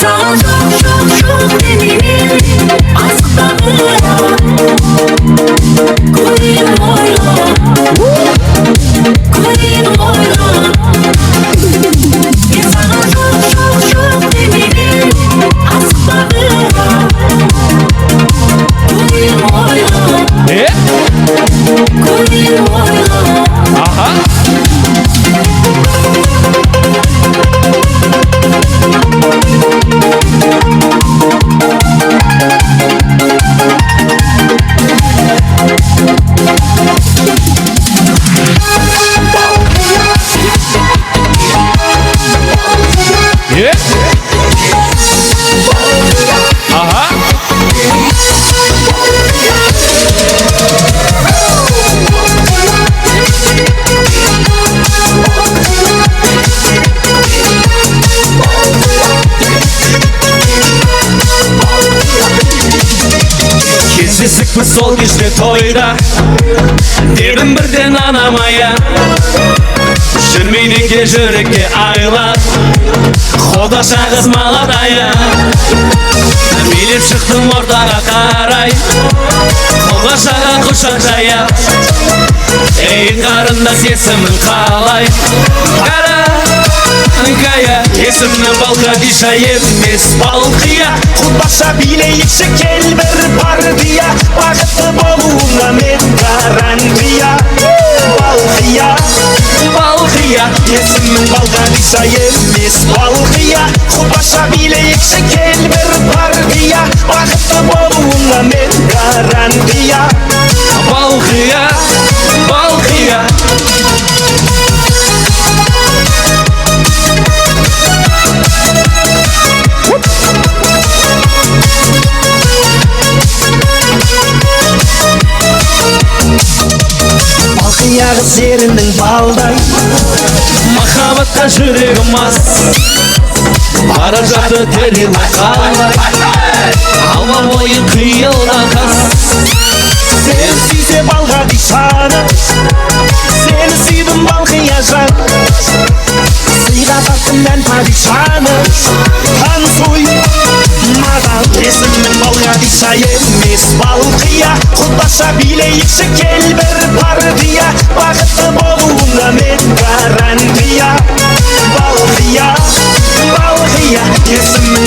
Sana çok delirim aslında koyun oyla Sana çok delirim aslında koyun oyla Ne? Koyun oyla Aha. Yeah. Aha. Kesesik mi sol kişi toyda dedim birden anamaya жүрмейді ке жүрекке айлар Қодаша қыз маладая билеп шықтым ортаға қарай Қодашаға құшақ жая ей қарындас есімің қалай Кая есімнің Балқадиша емес Балқия Қодбаша билейікші кел бір партия Бақытты болуыңа мен гарантия Балқия Балқия есімің Балқадиша емес Балқия Қодбаша билейікші кел бір партия Бақытты болуыңа мен гарантия Балқия Балқия Балқияғы серінің балдай Махаббатқа жүрегім мас Бара жатты терилі қалай Алма бойын қиылда қас Сені сүйсе Балқадишаны Сені сүйдім Балқия жан Сыйға таттым мен падишаны Танцуй маған есімің Балқадиша емес Балқия Қодбаша билейікші кел бір партия Бақытты болуыңа мен гарантия Балқия Балқия есімің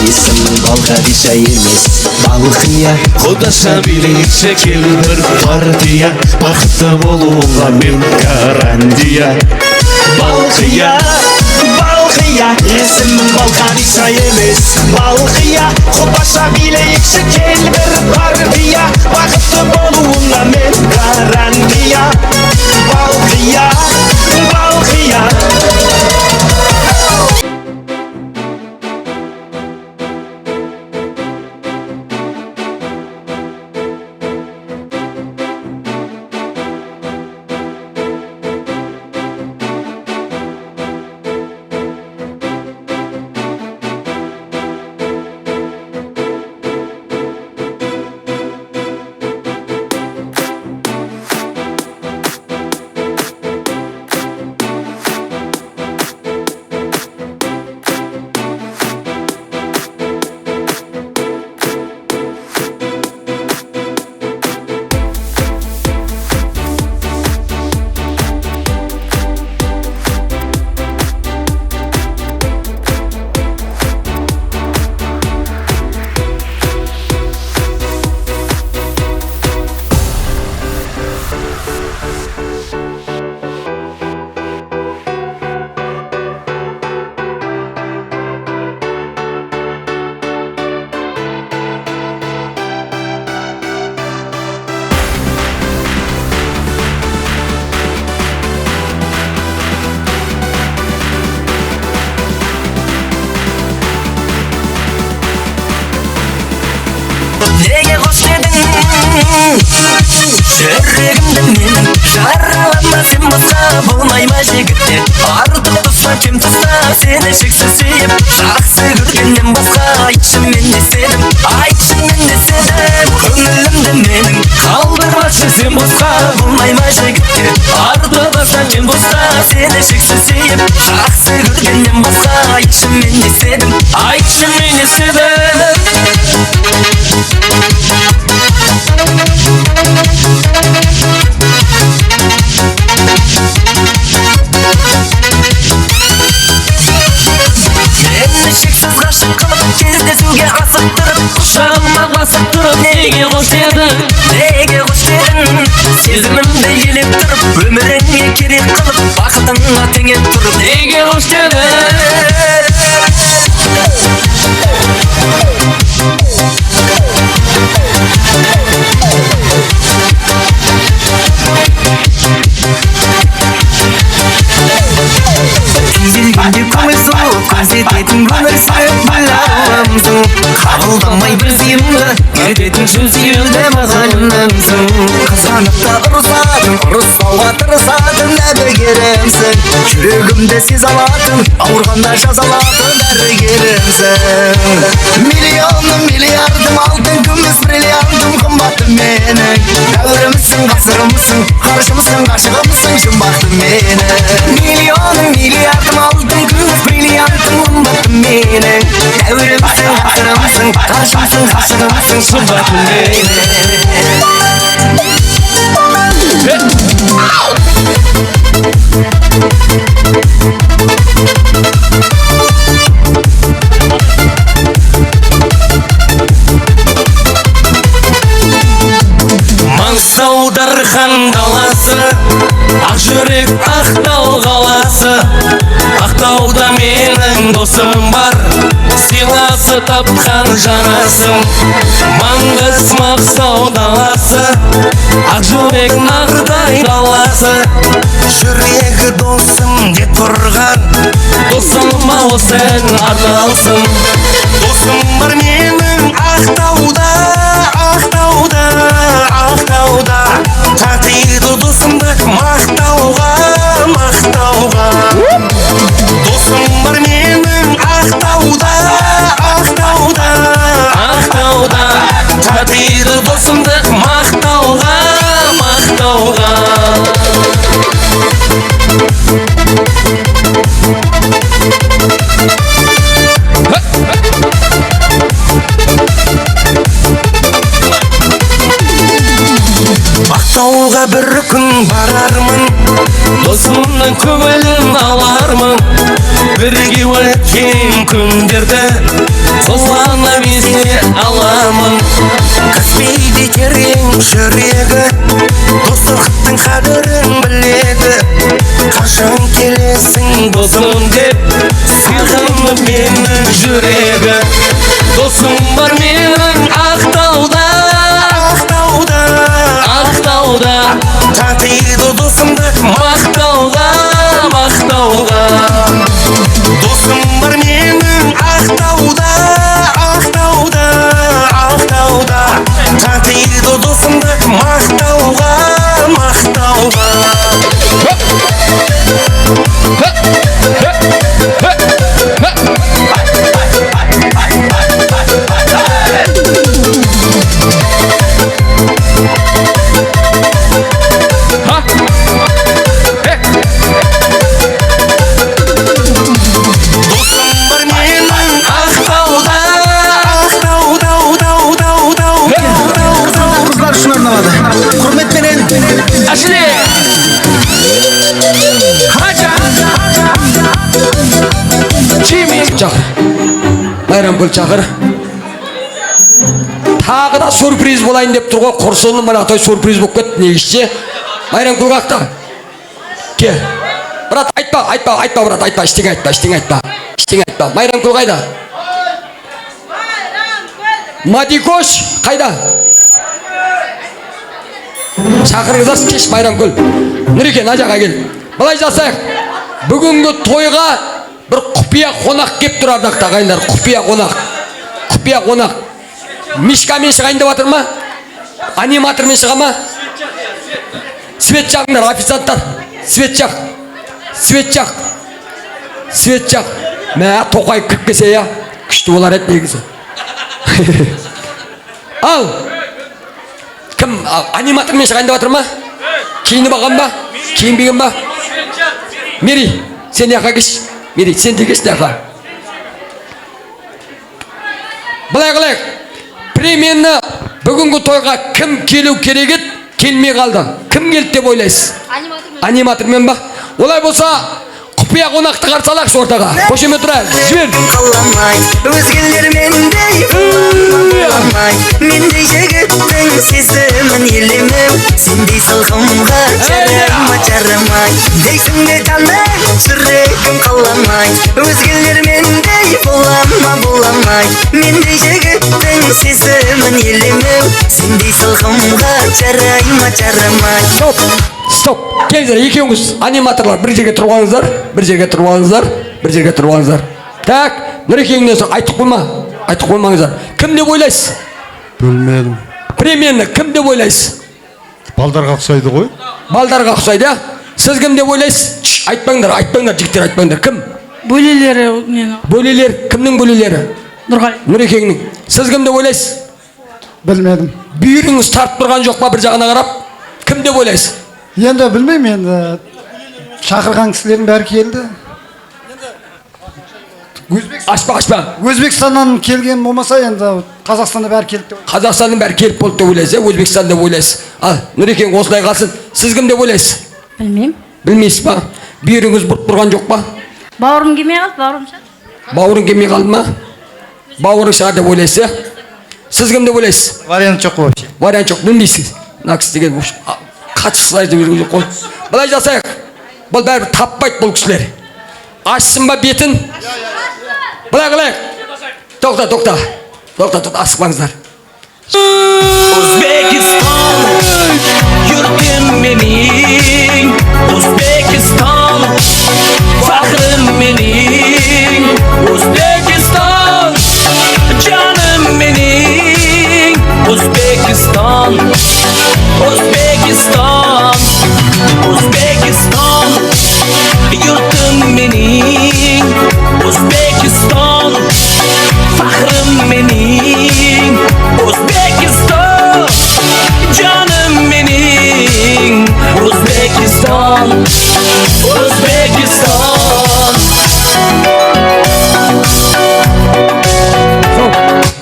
Есімің Балқадиша емес Балқия Қодаша билейікші кел бір партия Бақытты болуға мен гарантия Балқия Балқия есімің Балқадиша емес Балқия Қодбаша билейікші кел бір партия Бақытты болуыңа мен гарантия Балқия Балқия Неге қош дедің жүрегімді менің жаралама сен басқа болмай ма жігітте артық тұста кем тұста сені шексіз сүйіп жақсы көргеннен басқа айтшы мен не істедім айтшы мен не істедім көңілімді менің қалдырмашы сен басқа болмай ма жігітте артық тұста кем тұста сүйіп жақсы көргеннен басқа айтшы мен не істедім Айтшы мен не істедім Мені шексіз ғашық қылып кездесуге асықтырып Құшағыма басып тұрып неге қош дедің Неге қош дедің сезімімді елеп тұрып өміріңе керек қылып бақытыңа теңеп тұрып Неге қош дедің Күйзелгенде көңіл суық көрсететін өмір сүріп білауымсың қабылдамай бір сыйымды кететін шын сүйілді мағанымсың қызғанып та ұрысатын ұрыспауға тырысатын дәрігерімсің жүрегімді сезе алатын ауырғанда жазалатын дәрігерімсің миллионым миллиардым алтын күміс бриллиантым қымбаттым менің дәуірімсің ғасырымсың ғарышымсың ғашығымсың жұмбақтым менің миллионым миллиардым алтын күміс бриллиантым қымбаттым менің дәуірімсің ғасырымсың ғарышымсың ғашығымсың жұмбақтым менің Маңғыстау дархан даласы ақ жүрек ақтау қаласы ақтауда менің досым бар сыйласы тапқан жанасым Маңғыстау даласы ақ жүрек нағдай даласы жүрегі досым деп тұрған досыма осы ән арналсын досым бар менің ақтауда ақтауда ақтауда татиды досымды мақтауға мақтауға досым бар менің ақтауда ақтауда ақтауда татиды досымды мақтауға мақтауға Ақтауға бір күн барармын досымның көңілін алармын бірге өткен күндерді қызғанып еске аламын каспийде терең жүрегі достықтың қадірін біледі қашан келесің досым деп сағынып менің жүрегі досым бар менің ақтауда ақтауда ақтауда татиды досымды мақтауға мақтауға досым бар менің ақтауда ақтауда ақтауда татиды досымды мақтауға мақтауға Байрамкүл шақыр. Тағы да сюрприз болайын деп тұр ғой. Құрсылым бана той сюрприз болып кетті. Не ішсе? Байрамкүл қақта. Ке. Брат, айтпа, брат, айтпа, ештеңе айтпа. Байрамкүл қайда? Мадикош қайда? Шақырыңыздар кеш Байрамкүл. Нұреке, мына жаққа кел. Былай жасайық. Бүгінгі тойға бір құпия қонақ кеп тұр ардақта ағайындар. Құпия қонақ. Мишкамен шығайын деп жатыр ма? Аниматормен шыға ма? Свет жағыңдар, официанттар. Свет жақ. Мә, тоқай кіріп келсе я. Күшті болар еді негізі. Ал. Кім аниматормен шығайын деп жатыр ма? Киініп алған ба? Киінбеген ба? Мери, Sen яқа кеш. Мерей, сен де кеш яқа. Былай қылайық. Премияны бүгінгі тойға кім келу керек еді? Келмей қалды. Кім келді деп ойлайсыз? Аниматормен ба? Олай болса, құпия қонақты қарсы алайықшы ортаға. Қошемет тұрайық. Жібер. Қаламай, өзгелер мендей қаламай. Мендей жігіттің сезімін елемеу. Сендей сылқымға жарамай. Дейсің де таны жүрегім қаламай. Өзгелер мендей боламай. Мендей жігіттің сезімін елемеу. Сендей сылқымға жарамай. Стоп. Келдер, екеуіңіз аниматорлар бір жерге тұрып алыңыздар. Бір жерге тұрып алыңыздар. Так, Нұрекеңнен соң айтып қоймаңыздар. Кім деп ойлайсыз? Білмедім. Премияны кім деп ойлайсыз? Балдарға ұқсайды ғой. Балдарға ұқсайды, а? Сіз кім деп ойлайсыз? Айтпаңдар, жігіттер айтпаңдар. Кім? Бөлелері нені? Бөлелер, кімнің бөлелері? Нұрекеңнің. Сіз кім деп ойлайсыз? Білмедім. Бүйіріңіз тартып тұрған жоқ па бір жағына қарап? Кім деп ойлайсыз? Енді білмеймін, енді шақырған кісілердің бәрі келді. Ашпа. Өзбекстаннан келген болмаса, енді Қазақстанда бәрі келді деп. Қазақстанның бәрі келіп болды деп ойлайсыз, Өзбекстан деп ойлайсыз. Ал, Нұрекең осылай қалсын. Сіз кім деп ойлайсыз? Білмеймін. Білмейсіз ба? Бүйіріңіз бұрып тұрған жоқ па? Бауырым келмей қалды, бауырымша. Бауырың келмей қалды ма? Бауырың шығар деп ойлайсыз, Сіз кім деп ойлайсыз? Вариант жоқ вообще. Вариант жоқ, білмейсіз. Накс деген қатысылай деп жүрген жоқ қой. Былай жасайық. Бұл бәрі таппайды бұл кісілер. Ашсын ба бетін? Былай қылайық. Тоқта, асықпаңыздар. Өзбекистан, yurtim mening. O'zbekiston, faxrim mening. O'zbekiston, jonim mening. O'zbekiston, yurtim mening. O'zbekiston, faxrim mening. O'zbekiston, jonim mening. O'zbekiston.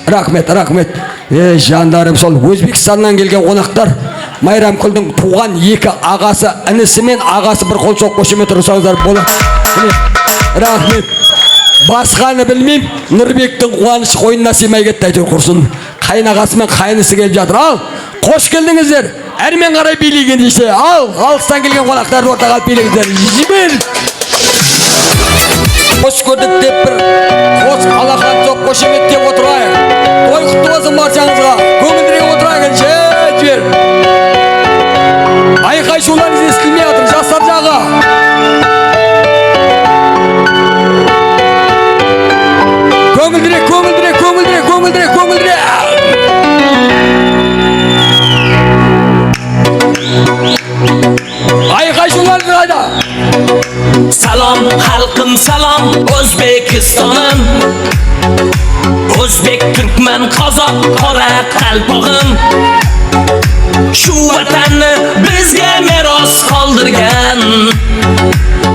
Рахмет. Жандарым, сол Өзбекстаннан келген қонақтар Майрамкүлдің туған екі ағасы, інісі мен ағасы бір қол соқ қошемет ұрсаңыздар болады. Рахмет. Басқаны білмеймін, Нұрбектің қуанышы қойнына сыймай кетті әйтеуір құрсын. Қайнағасы мен қайнысы келіп жатыр. Ал, қош келдіңіздер. Әрмен қарай билеген дейше. Ал, алыстан келген қонақтарды ортаға алып билеңіздер. Жібер. Қош көрдік деп бір қос алақан соқ қошемет деп отырайық. Той құтты болсын баршаңызға. Көңілдірек отырайық. Жібер. Айқай шуларыңыз естілмей жатыр, жастар жағы. Көңілдірек. Айқай шуларыңыз қайда? Salom xalqim, salom O'zbekistonim. O'zbek, turkman, qozoq, qora qalpog'im. Shu vatanni bizga meros qoldirgan.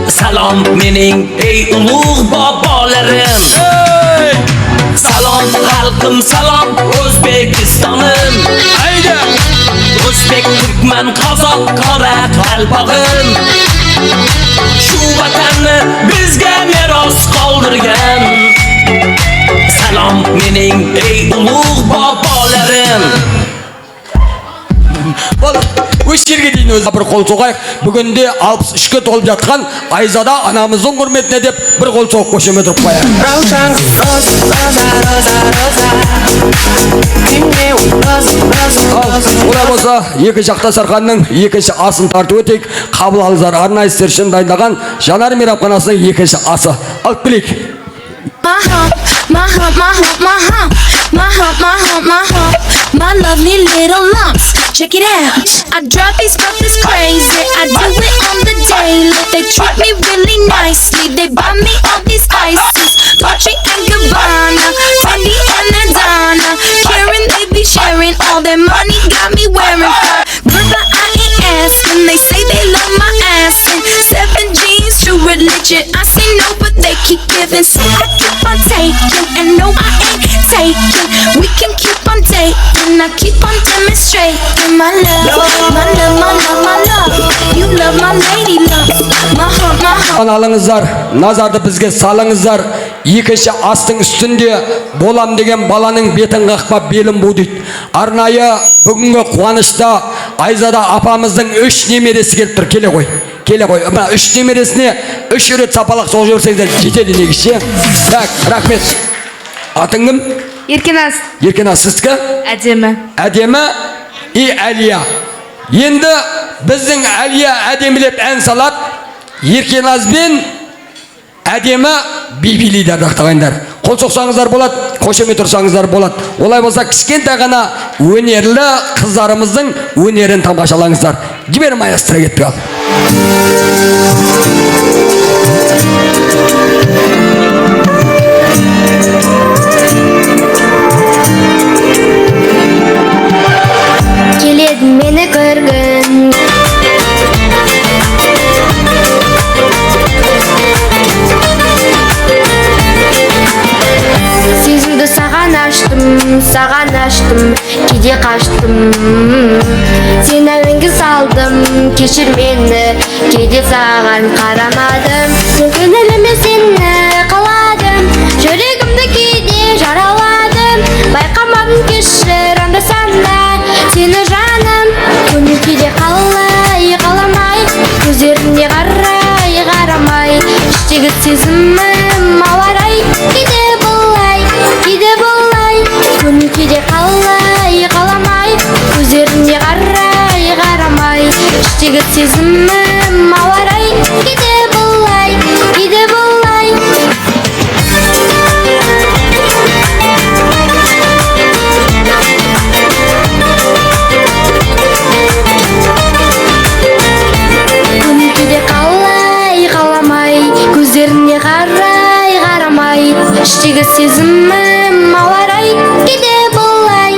Salom mening ey ulug' bobolarim. Salom xalqim, salom O'zbekistonim. Hayda. O'zbek, turkman, qozoq, qora qalpog'im. Shu vatanni bizga meros qoldirgan. Salom mening ey ulug' bobolarim. Өз жерге дейін өзі бір қол соғайық. Бүгінде 63-ке толып жатқан Айзада анамыздың құрметіне деп бір қол соғып қошемет ұрып қояйық. Олай болса, екі жақта сарқанның екінші асын тартып өтейік. Қабыл алыңыздар, арнайы істер үшін дайындаған Жанар мейрамханасының екінші асы. Алып білейік. My lovely little lumps, check it out. I drop these stuff is crazy. I do it on the daily. They treat me really nicely. They buy me all these ices, Dolce and Gabbana, Fendi and Adana. Karen, they be sharing all their money, got me wearing fur. But I ain't asking. They say they love my ass and 7 jeans, true religion. I say no, but they keep giving. So I keep on taking, and no, I ain't taking. We can keep on dating. I keep on demonstrating my love, my love, my love, my love. You love my lady love, my heart, my heart. Алыңыздар, назарды бізге салыңыздар. Екінші астың үстінде болам деген баланың бетін қақпа белін бу дейді. Арнайы бүгінгі қуанышта Айзада апамыздың 3 немересі келіп тұр. Келе ғой. Келе ғой. 3 немересіне 3 рет сапалақ соғып жіберсеңіздер жетеді негізі. Так, рахмет. Атың кім? Еркеназ. Еркеназ, сіздікі? Әдемі. Әдемі и Әлия. Енді біздің Әлия әдемілеп ән салады. Еркеназбен әдемі би-билейді ардақтағандар. Қол соқсаңыздар болады, қошемет тұрсаңыздар болады. Олай болса кішкентай ғана өнерлі қыздарымыздың өнерін тамашалаңыздар. Жібер маэстро кетті ал. Келеді мені көргін. Сезімді саған аштым, кейде қаштым. Сен әуенге салдым, кешір мені, кейде саған қарамадым. Көңіліме сені қаладым, жүрегімді кейде жараладым. Байқамадым кешір анда-санда сені жаным. Көңіл кейде қаламай, көздеріне қарамай. Іштегі сезімім ауарай, кейде болай. Көңіл кейде қаламай, көздеріне қарамай. Іштегі сезімім ауарай, кейде болай. Көңіл кейде қаламай, көздеріне қарамай. Іштегі сезімім ауарай, кейде болай.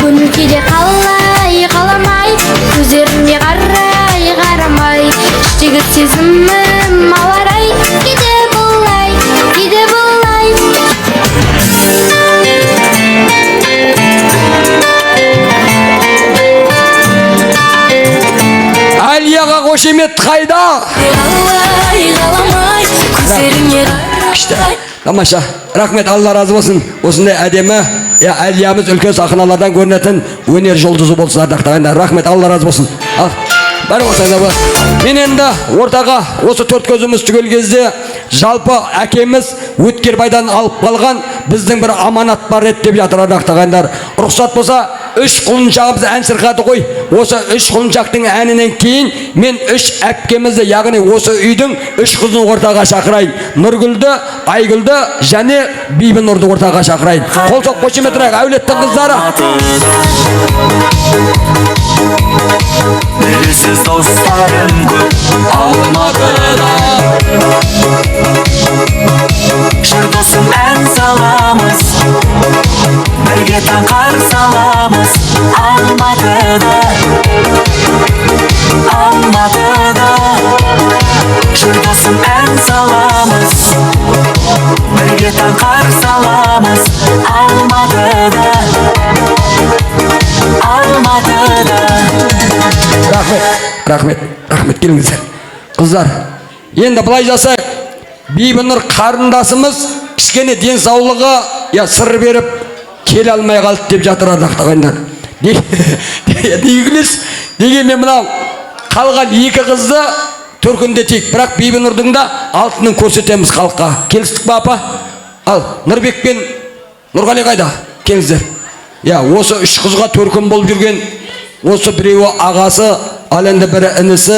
Көңіл кейде қаламай, көздеріне қарамай. Іштегі сезімім ауарай, кейде болай. Әлияға қошемет қайда? Қаламай, көздеріне Күшті. Тамаша. Рахмет, Алла разы болсын. Осындай әдемі, Әлиямыз үлкен сахналардан көрінетін өнер жұлдызы болсын ардақтағандар. Рахмет, Алла разы болсын. Ал, бәрі болсаңдар болады. Мен енді ортаға осы 4 көзіміз түгел кезде жалпы әкеміз Өткербайдан алып қалған біздің бір аманат бар еді деп жатыр ардақтағандар. Рұқсат болса 3 құлыншағымыз ән шырқады ғой. Осы 3 құлыншақтың әнінен кейін мен 3 әпкемізді, яғни осы үйдің 3 қызын ортаға шақырайын. Нұргүлді, Айгүлді және Бибінұрды ортаға шақырайын. Қол соқ қошемет тұрайық, әулеттің қыздары. Белгісіз достарым көп Алматыда. Жүр досым ән саламыз, бірге таңқар саламыз. Алматыда жүр досым ән саламыз, бірге таңқар саламыз. Алматыда Рахмет, келіңіздер. Қыздар, енді былай жасайық. Бибінұр қарындасымыз кішкене денсаулығы сыр беріп келе алмай қалды деп жатыр ардақтағандар. Дегілес, дегенмен мынау қалған 2 қызды төркіндетейік. Бірақ Бибінұрдың да алтынын көрсетеміз халыққа. Келістік па апа? Ал, Нұрбек пен Нұрғали қайда? Келіңіздер. Осы 3 қызға төркін болып жүрген, осы біреуі ағасы, ал енді бірі інісі,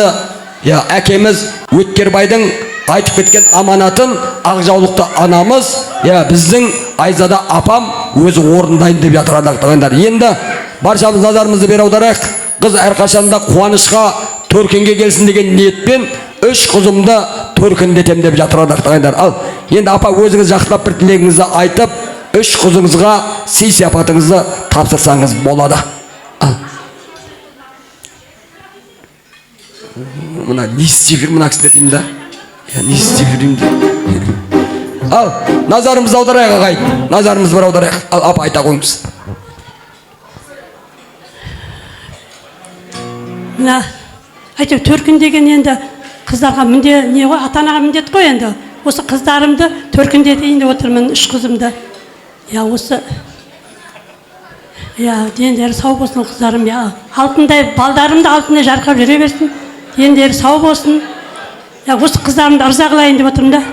әкеміз Өткербайдың айтып кеткен аманатын Ақжаулықты анамыз, біздің Айзада апам өзі орындайын деп жатыр ардақтағандар. Енді баршамыз назарымызды бері аударайық. Қыз әрқашанда қуанышқа төркінге келсін деген ниетпен 3 қызымды төркіндетем деп жатыр ардақтағандар. Ал енді апа өзіңіз жақсылап бір тілегіңізді айтып 3 қызыңызға сый сияпатыңызды тапсырсаңыз болады. Ал Мына не істеп жүр мына кісілер деймін да. Не істеп жүр деймін да. Ал, назарымызды аударайық ағайын. Назарымызды бір аударайық. Ал, апа айта қойыңыз. Мына әйтеу төркін деген енді қыздарға не ғой, ата-анаға міндет қой енді. Осы қыздарымды төркіндетейін деп отырмын, 3 қызымды. Осы дендері сау болсын қыздарым, алтындай балдарымды алтындай жарқырап жүре берсін. Дендері сау болсын. Осы қыздарымды ырза қылайын деп отырмын да.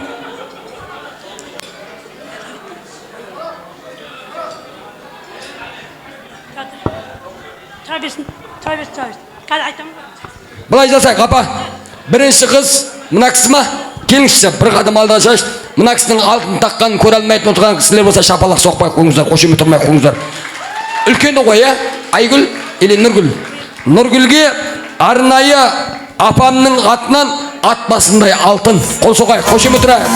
Қазір айтамын. Былай жасайық, апа. Бірінші қыз, мына кісі ма? Келіңізші, бір қадам алдыға шаш. Мына кісінің алтын таққанын көре алмайтын отырған кісілер болса шапалақ соқпай қойыңыздар, қошемет тұрмай қойыңыздар. Үлкені ғой, Айгүл или Нұргүл. Нұргүлге арнайы апамның атынан ат басындай алтын. Қол соқайық, қошемет тұрайық.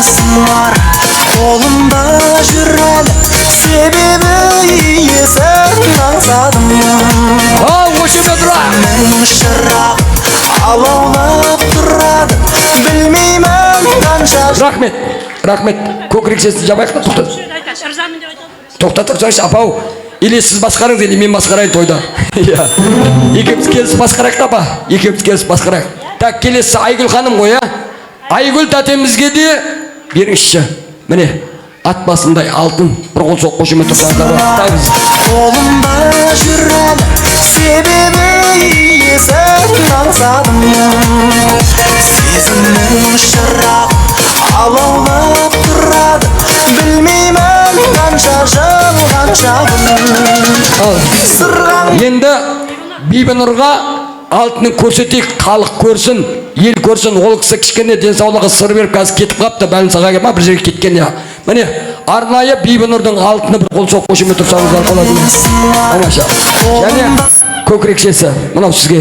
Қолымда жүр әлі, себебі иесін аңсадым. Қошемет тұрайық. Менің шырақ алаулап тұрады, білмеймін қанша. Рахмет. Көкірек сесті жабайық та, тоқтат тұрсаңыз, апау. Или сіз басқарыңыз, или мен басқарайын тойда. Екеуміз келісіп басқарайық та, апа. Екеуміз келісіп басқарайық. Так, келесі Айгүл ханым ғой, Айгүл тәтемізге де беріңізші. Міне, ат басындай алтын. Бір қол соқ қошемет тұрсаңыздар. Қолымда жүр әлі, себебі иесін аңсадым. Сезімнің шырақ алаулап тұрады, білмеймін қанша жыл қанша күн. Енді Бибінұрға алтыны көрсетейік, халық көрсін, ел көрсін. Ол кісі кішкене денсаулығы сыр беріп қазір кетіп қапты, больницаға келіп бір жерге кеткен. Міне, арнайы Бибінұрдың алтыны бір қол соқ қошемет тұрсаңыздар болады. Және көкірекшесі, мынау сізге,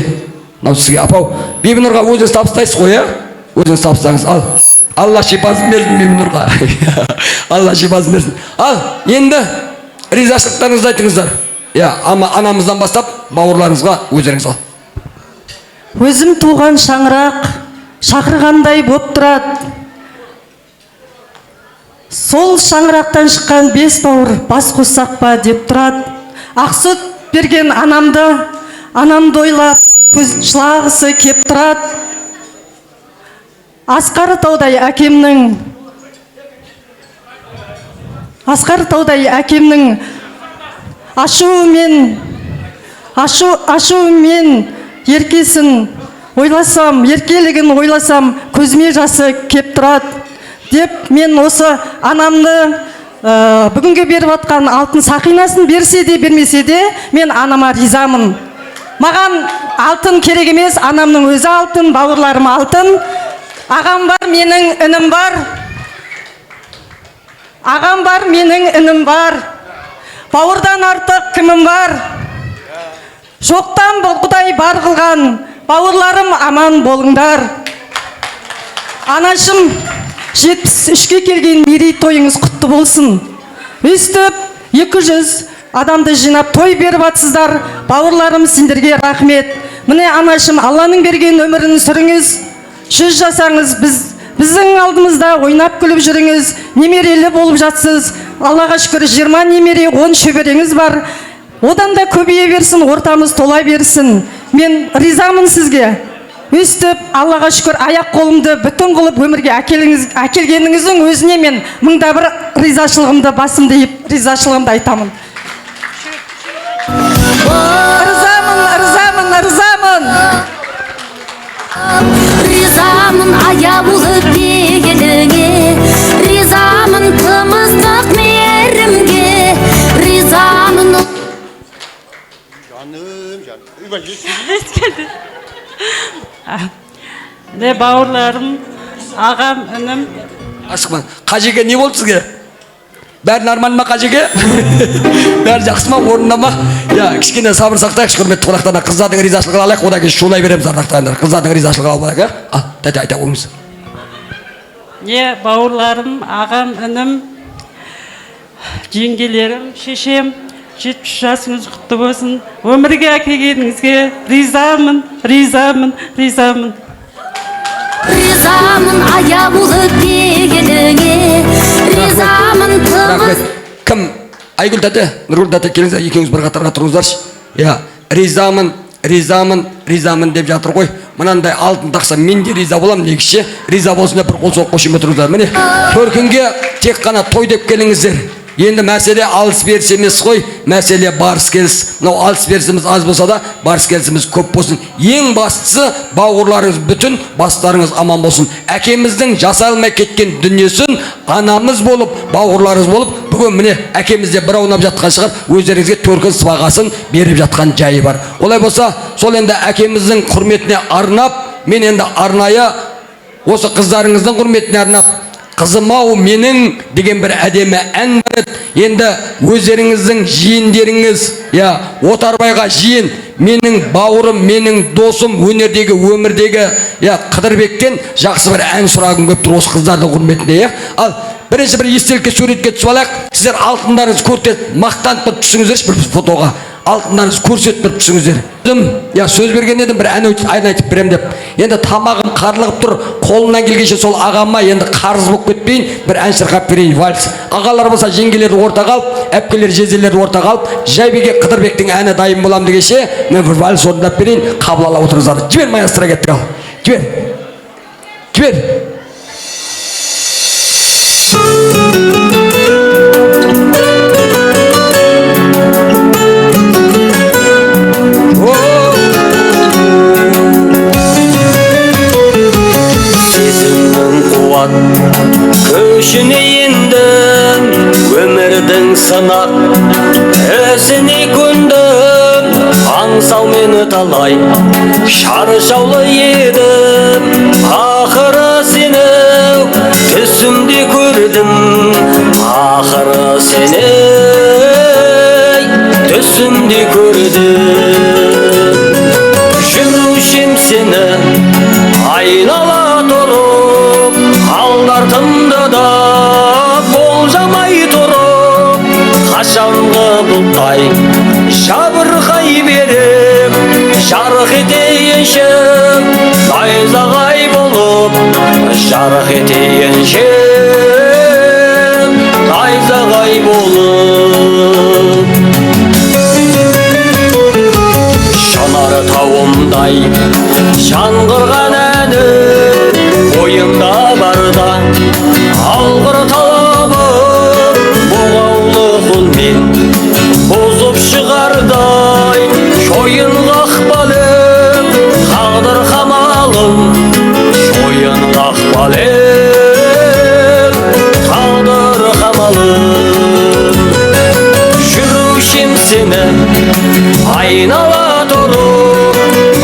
апау. Бибінұрға өзіңіз табыстайсыз ғой, өзіңіз табыстаңыз. Ал, Алла шипасын берсін Бибінұрға. Алла шипасын берсін. Ал, енді ризашылықтарыңызды айтыңыздар. Анамыздан бастап бауырларыңызға өздеріңіз ал. Өзім туған шаңырақ шақырғандай боп тұрады. Сол шаңырақтан шыққан 5 бауыр бас қоссақ па деп тұрады. Ақсұт берген анамды ойлап көз жылағысы кеп тұрады. Асқар таудай әкемнің ашуымен еркесін ойласам, еркелігін ойласам, көзіме жасы кеп тұрады. Деп мен осы анамды бүгінге беріп атқан алтын сақинасын берсе де бермесе де мен анама ризамын. Маған алтын керек емес, анамның өзі алтын, бауырларым алтын. Ағам бар, менің інім бар. Менің інім бар. Бауырдан артық кімім бар? Жоқтан бұл Құдай бар қылған, бауырларым аман болыңдар. Анашым, 73-ке келген мерейтойыңыз құтты болсын. Өстіп 200 адамды жинап той беріп атсыздар. Бауырларым, сендерге рахмет. Міне анашым, Алланың берген өмірін сүріңіз. 100 жасаңыз, біздің алдымызда ойнап күліп жүріңіз. Немерелі болып жатсыз. Аллаға шүкір 20 немере, 10 шөбереңіз бар. Одан да көбейе берсін, ортамыз тола берсін. Мен ризамын сізге. Өстіп, Аллаға шүкір аяқ қолымды бүтін қылып өмірге әкелгеніңіздің өзіне мен мыңда бір ризашылығымды басымды еп, ризашылығымды айтамын. Ризамын. Ризамын ая болып дегеніңе, ризамын тымыздық мейірімге, ризамын. Не бауырларым, ағам, інім. Ашықман, қажеге не болды сізге? Бәрін арман ма қажеге? Бәрі жақсы ма, орында ма? Кішкене сабыр сақтайық, құрметті қонақтарына. Қыздардың ризашылығын алайық, одан кейін шулай береміз ардақтарына. Қыздардың ризашылығын алайық, тәте айта қойыңыз. Не бауырларым, ағам, інім, жеңгелерім, шешем, 70 жасыңыз құтты болсын. Өмірге әкелгеніңізге ризамын. ризамын аяулы дегеніңе, ризамын тығыз. Кім? Айгүл тәте, Нұргүл тәте, келіңіздер, екеуіңіз бір қатарға тұрыңыздаршы. Я, ризамын деп жатыр ғой. Мынандай алтын тақса мен де риза болам, негізше риза болсын деп бір қол соғып қошемет тұрыңыздар. Міне, төркінге тек қана той деп келіңіздер. Енді мәселе алыс беріс емес қой, мәселе барыс келіс. Мынау алыс берісіміз аз болса да, барыс келісіміз көп болсын. Ең бастысы бауырларыңыз бүтін, бастарыңыз аман болсын. Әкеміздің жасалмай кеткен дүниесін анамыз болып, бауырларыңыз болып, бүгін міне әкемізде бір аунап жатқан шығар, өздеріңізге төркін сыбағасын беріп жатқан жайы бар. Олай болса, сол енді әкеміздің құрметіне арнап, мен енді арнайы осы қыздарыңыздың құрметіне арнап, қызым-ау менің деген бір әдемі ән бар еді. Енді өздеріңіздің жиендеріңіз, Отарбайға жиен, менің бауырым, менің досым, өнердегі, өмірдегі Қыдырбектен жақсы бір ән сұрағым көп тұр осы қыздардың құрметіне. Ал бірінші бір естелікке суретке түсіп алайық. Сіздер алтындарыңыз көрсетіп мақтанып бір түсіңіздерші бір фотоға. Алтындарыңыз көрсетіп бір түсіңіздер. Сөз берген едім бір ән айтып берем деп. Енді тамағым қарылығып тұр, қолынан келгенше сол ағама енді қарыз болып кетпейін, бір ән шырқап берейін, вальс. Ағалар болса жеңгелерді ортаға алып, әпкелер жезелерді ортаға алып, Жайбеке Қыдырбектің әні дайын болам дегенше, мен бір вальс орындап берейін, қабыл ала отырыңыздар. Жібер маэстро кетті ал. Жібер. Көшіне ендім, өмірдің сынақ ізіне көндім, аңсау мені талай шаршаулы едім, ақыры сені түсімде көрдім, ақыры сені түсімде көрдім. Жүрушім сені айнала тұрып, алдартымды да болжамай тұрып, қашанғы бұлтай жабырқай беріп, жарық етейінші найзағай болып, жарық етейінші найзағай болып. Жанар тауымдай жаңғырған әні ойымда барда, алғыр талабы бұғаулы құлмен бұзып шығардай, шойын қақпалым қағдыр қамалым, шойын қақпалым қағдыр қамалым. Жүрушім сені айнала тұрып,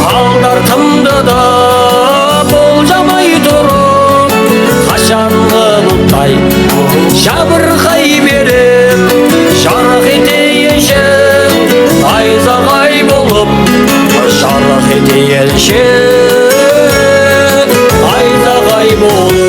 алдартымды да болжамай тұрып, қашанғы бұлтай жабырқай беріп, жарық етейінші найзағай болып, жарық етейінші найзағай болып.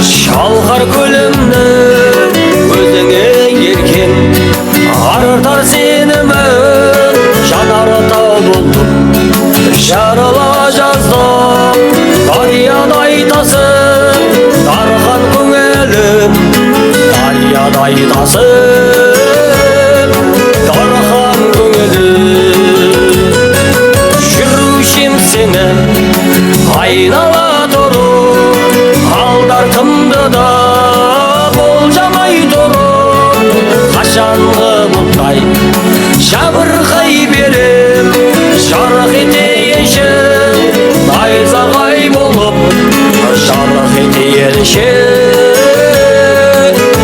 Шалқар көлімні өзіңе еркен артар сенімін, жанары тау болып жарыла жаздым, дариядай тасып дархан көңілім, дариядай тасып дархан көңілім. Жүрушім сені айнала тұрып, алдартымды да болжамай тұрып, қашанғы бұлтай жабырқай беріп, жарық етейінші найзағай болып, жарық етейінші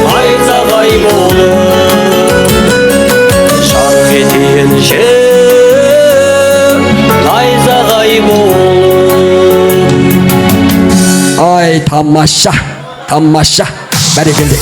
найзағай болып, жарық етейінші найзағай болып. Ай, тамаша, бәрекелді,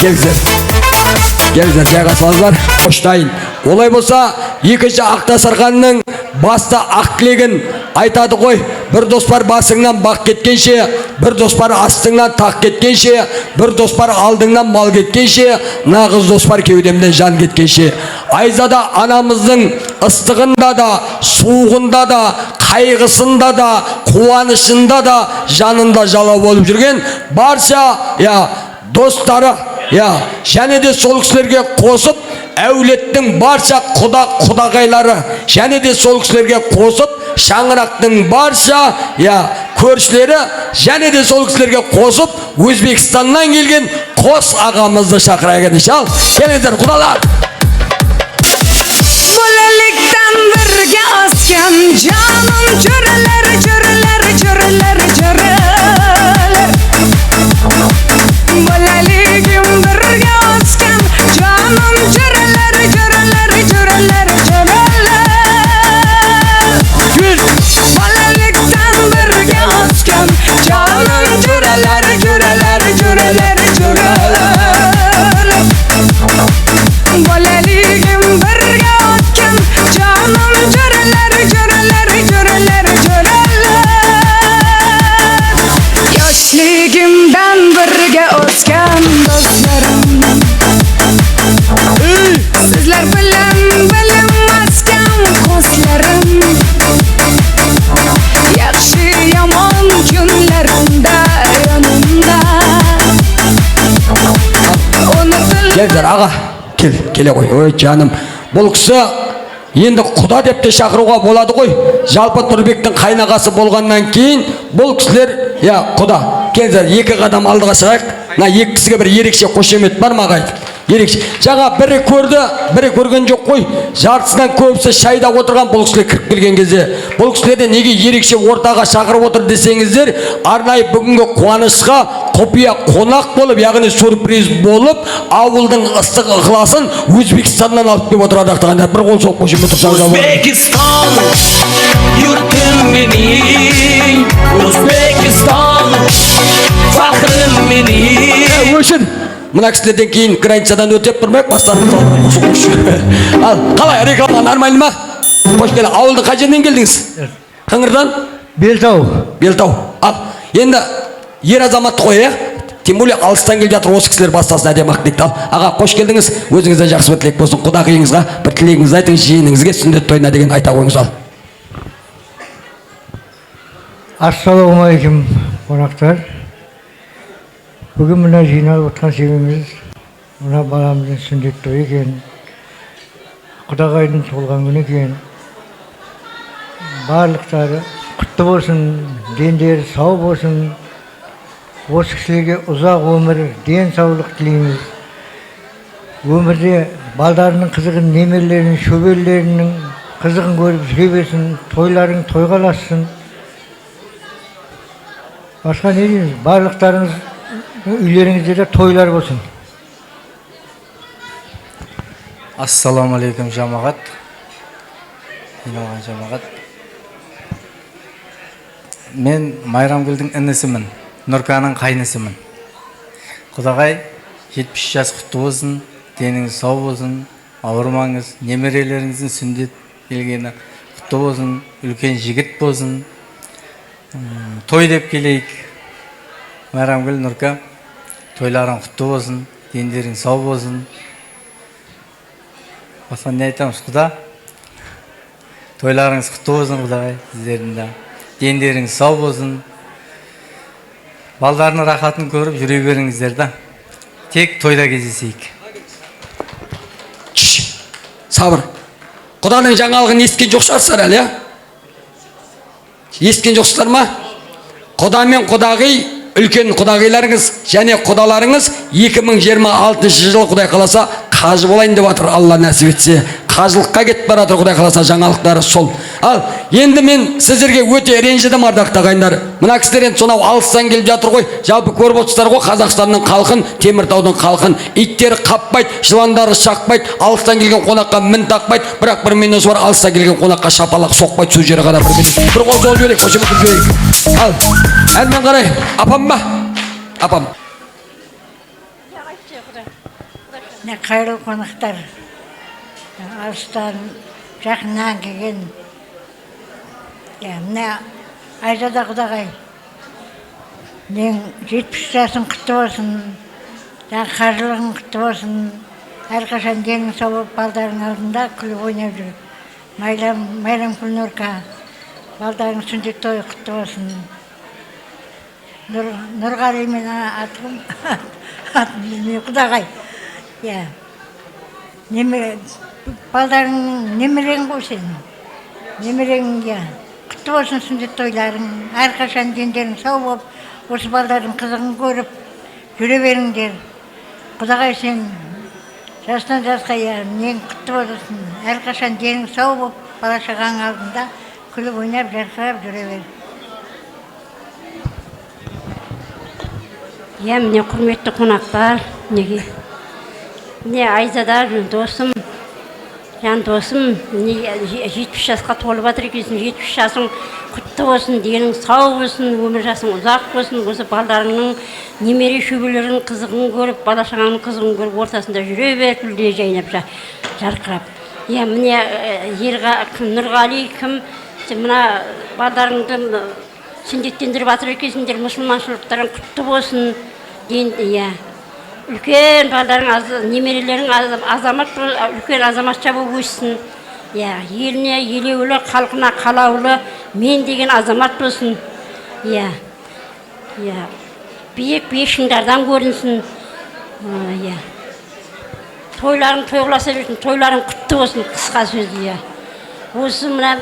келіңіздер, жайға салыңыздар, қоштайын. Олай болса, екінші Ақтасарханның баста ақ тілегін айтады ғой. Бір дос бар басыңнан бақ кеткенше, бір дос бар астыңнан тақ кеткенше, бір дос бар алдыңнан мал кеткенше, нағыз дос бар кеудемден жан кеткенше. Айзада анамыздың ыстығында да, суығында да, қайғысында да, қуанышында да, жанында жала болып жүрген барша достары, және де сол кісілерге қосып, әулеттің барша құдағайлары, және де сол кісілерге қосып, шаңырақтың барша көршілері, және де сол кісілерге қосып, Өзбекстаннан келген қос ағамызды шақырайық ендеше. Ал, келіңіздер құдалар. Bolalikdan birga o'sgan jonim jo'ralar jo'ralar jo'ralar jo'ralar Bolaligim birga o'sgan jonim jo'ralar jo'ralar jo'ralar jo'ralar Bolalikdan birga o'sgan jonim jo'ralar jo'ralar jo'ralar jo'ralar Bolaligim birga o'tgan jonim jo'ralar jo'ralar jo'ralar jo'ralar Yoshligimdan birga o'sgan do'stlarim Sizlar bilan bilinmasgan ko'zlarim Yaxshi yomon kunlarimda yonimda Келдер аға, келе ғой. Ой жаным, бұл кісі енді құда деп те шақыруға болады ғой. Жалпы Нұрбектің қайнағасы болғаннан кейін бұл кісілер құда. Келдер, екі қадам алдыға шығайық. Екі кісіге бір ерекше қошемет бар ма ағай? Ерекше. Жаңа бірі көрді, бірі көрген жоқ қой. Жартысынан көбісі шайда отырған бұл кісілер кіріп келген кезде. Бұл кісілерді неге ерекше ортаға шақырып отыр десеңіздер, арнайы бүгінгі қуанышқа құпия қонақ болып, яғни сюрприз болып, ауылдың ыстық ықыласын Өзбекстаннан алып келіп отырады ақтағандар. Бір қол соқ қошемет тұрсаңыз. Өзбекстан, yurtim mening, Өзбекстан, faxrim mening. Өшін. Мына кісілерден кейін границадан өтеп тұрмайық, бастарымыз Ал, қалай, реклама нормально ма? Қош келі, ауылды қай жерден келдіңіз? Қыңырдан? Белтау. Белтау. Ал, енді ер азаматты қой, тем более алыстан келіп жатыр, осы кісілер бастасын әдемі ақ дейді. Ал, аға, қош келдіңіз, өзіңізден жақсы бір тілек болсын, құдағиыңызға бір тілегіңізді айтыңыз, жиеніңізге сүндет тойына деген айта қойыңыз. Ал. Ассалаумағалейкум, қонақтар. Бүгін мына жиналып отқан себебіміз мына баламыздың сүндет тойы екен. Құдағайдың туылған күні екен. Барлықтары құтты болсын, дендері сау болсын. Осы кісілерге ұзақ өмір, денсаулық тілейміз. Өмірде балдарының қызығын, немерелерінің, шөберелерінің қызығын көріп жүре берсін, тойларың тойғалассын. Басқа не дейміз? Барлықтарыңыз үйлеріңізде де тойлар болсын. Ассалаумағалейкум жамағат. Жиналған жамағат. Мен Майрамгүлдің інісімін, Нұрканың қайнысымын. Құдағай 70 жас құтты болсын, деніңіз сау болсын, ауырмаңыз, немерелеріңіздің сүндет келгені құтты болсын, үлкен жігіт болсын. Той деп келейік. Майрамгүл, Нұрка, тойларың құтты болсын, дендерің сау болсын. Басқа не айтамыз, құда? Тойларыңыз құтты болсын, құдағай, сіздердің де. Дендерің сау болсын. Балдарының рахатын көріп жүре беріңіздер да. Тек тойда кездесейік. Сабыр. Құданың жаңалығын естіген жоқ шығарсыздар әлі, естіген жоқсыздар ма? Құда мен құдағи, үлкен құдағиларыңыз және құдаларыңыз 2026 жыл Құдай қаласа қажы болайын деп жатыр, Алла нәсіп етсе. Қажылыққа кетіп бара жатыр, Құдай қаласа, жаңалықтары сол. Ал, енді мен сіздерге өте ренжідім, ардақты ағайындар. Мына кісілер енді сонау алыстан келіп жатыр ғой. Жалпы көріп отырсыздар ғой, Қазақстанның халқын, Теміртаудың халқын. Иттері қаппайды, жыландары шақпайды, алыстан келген қонаққа мін тақпайды. Бірақ бір минус бар, алыстан келген қонаққа шапалақ соқпайды, сөз жері қадап бір қол жол жіберейік, қошемет жіберейік. Ал, әнмен қарай, апам ба? Апам. Қайырлы қонақтар, алыстан жақыннан келген Мына Айзада құдағай, мен 70 жасың құтты болсын, қаржылығың құтты болсын, әрқашан денің сау болып балдарың алдында күліп ойнап жүр. Майрам Күлнұрқа, балдарың сүндет тойы құтты болсын. Нұрғали мен атым, құдағай. Балдарың немерең ғой сенің. Немерең, құтты болсын сүндет тойларың. Әрқашан дендерің сау болып, осы балдардың қызығын көріп, жүре беріңдер. Құдағай сен жастан жасқа нең құтты болсын. Әрқашан денің сау болып, бала шағаң алдында күліп ойнап, жарқырап жүре бер. Міне құрметті қонақтар, міне Айзада досым, жан досым, 70 жасқа толып жатыр екенсің, 70 жасың құтты болсын, денің сау болсын, өмір жасың ұзақ болсын, осы балдарыңның немере шөбелерінің қызығын көріп, бала шағаның қызығын көріп, ортасында жүре бер, күлде жайнап жарқырап. Міне Нұрғали кім, мына балдарыңды сүндеттендіріп жатыр екенсіңдер, мұсылманшылықтарың құтты болсын. Үлкен балдарың, немерелерің азамат, үлкен азаматша болып өссін. Еліне елеулі, халқына қалаулы, мен деген азамат болсын. Биік шыңдардан көрінсін. Тойларың тойласа берсін, тойларың құтты болсын, қысқа сөзді. Осы мына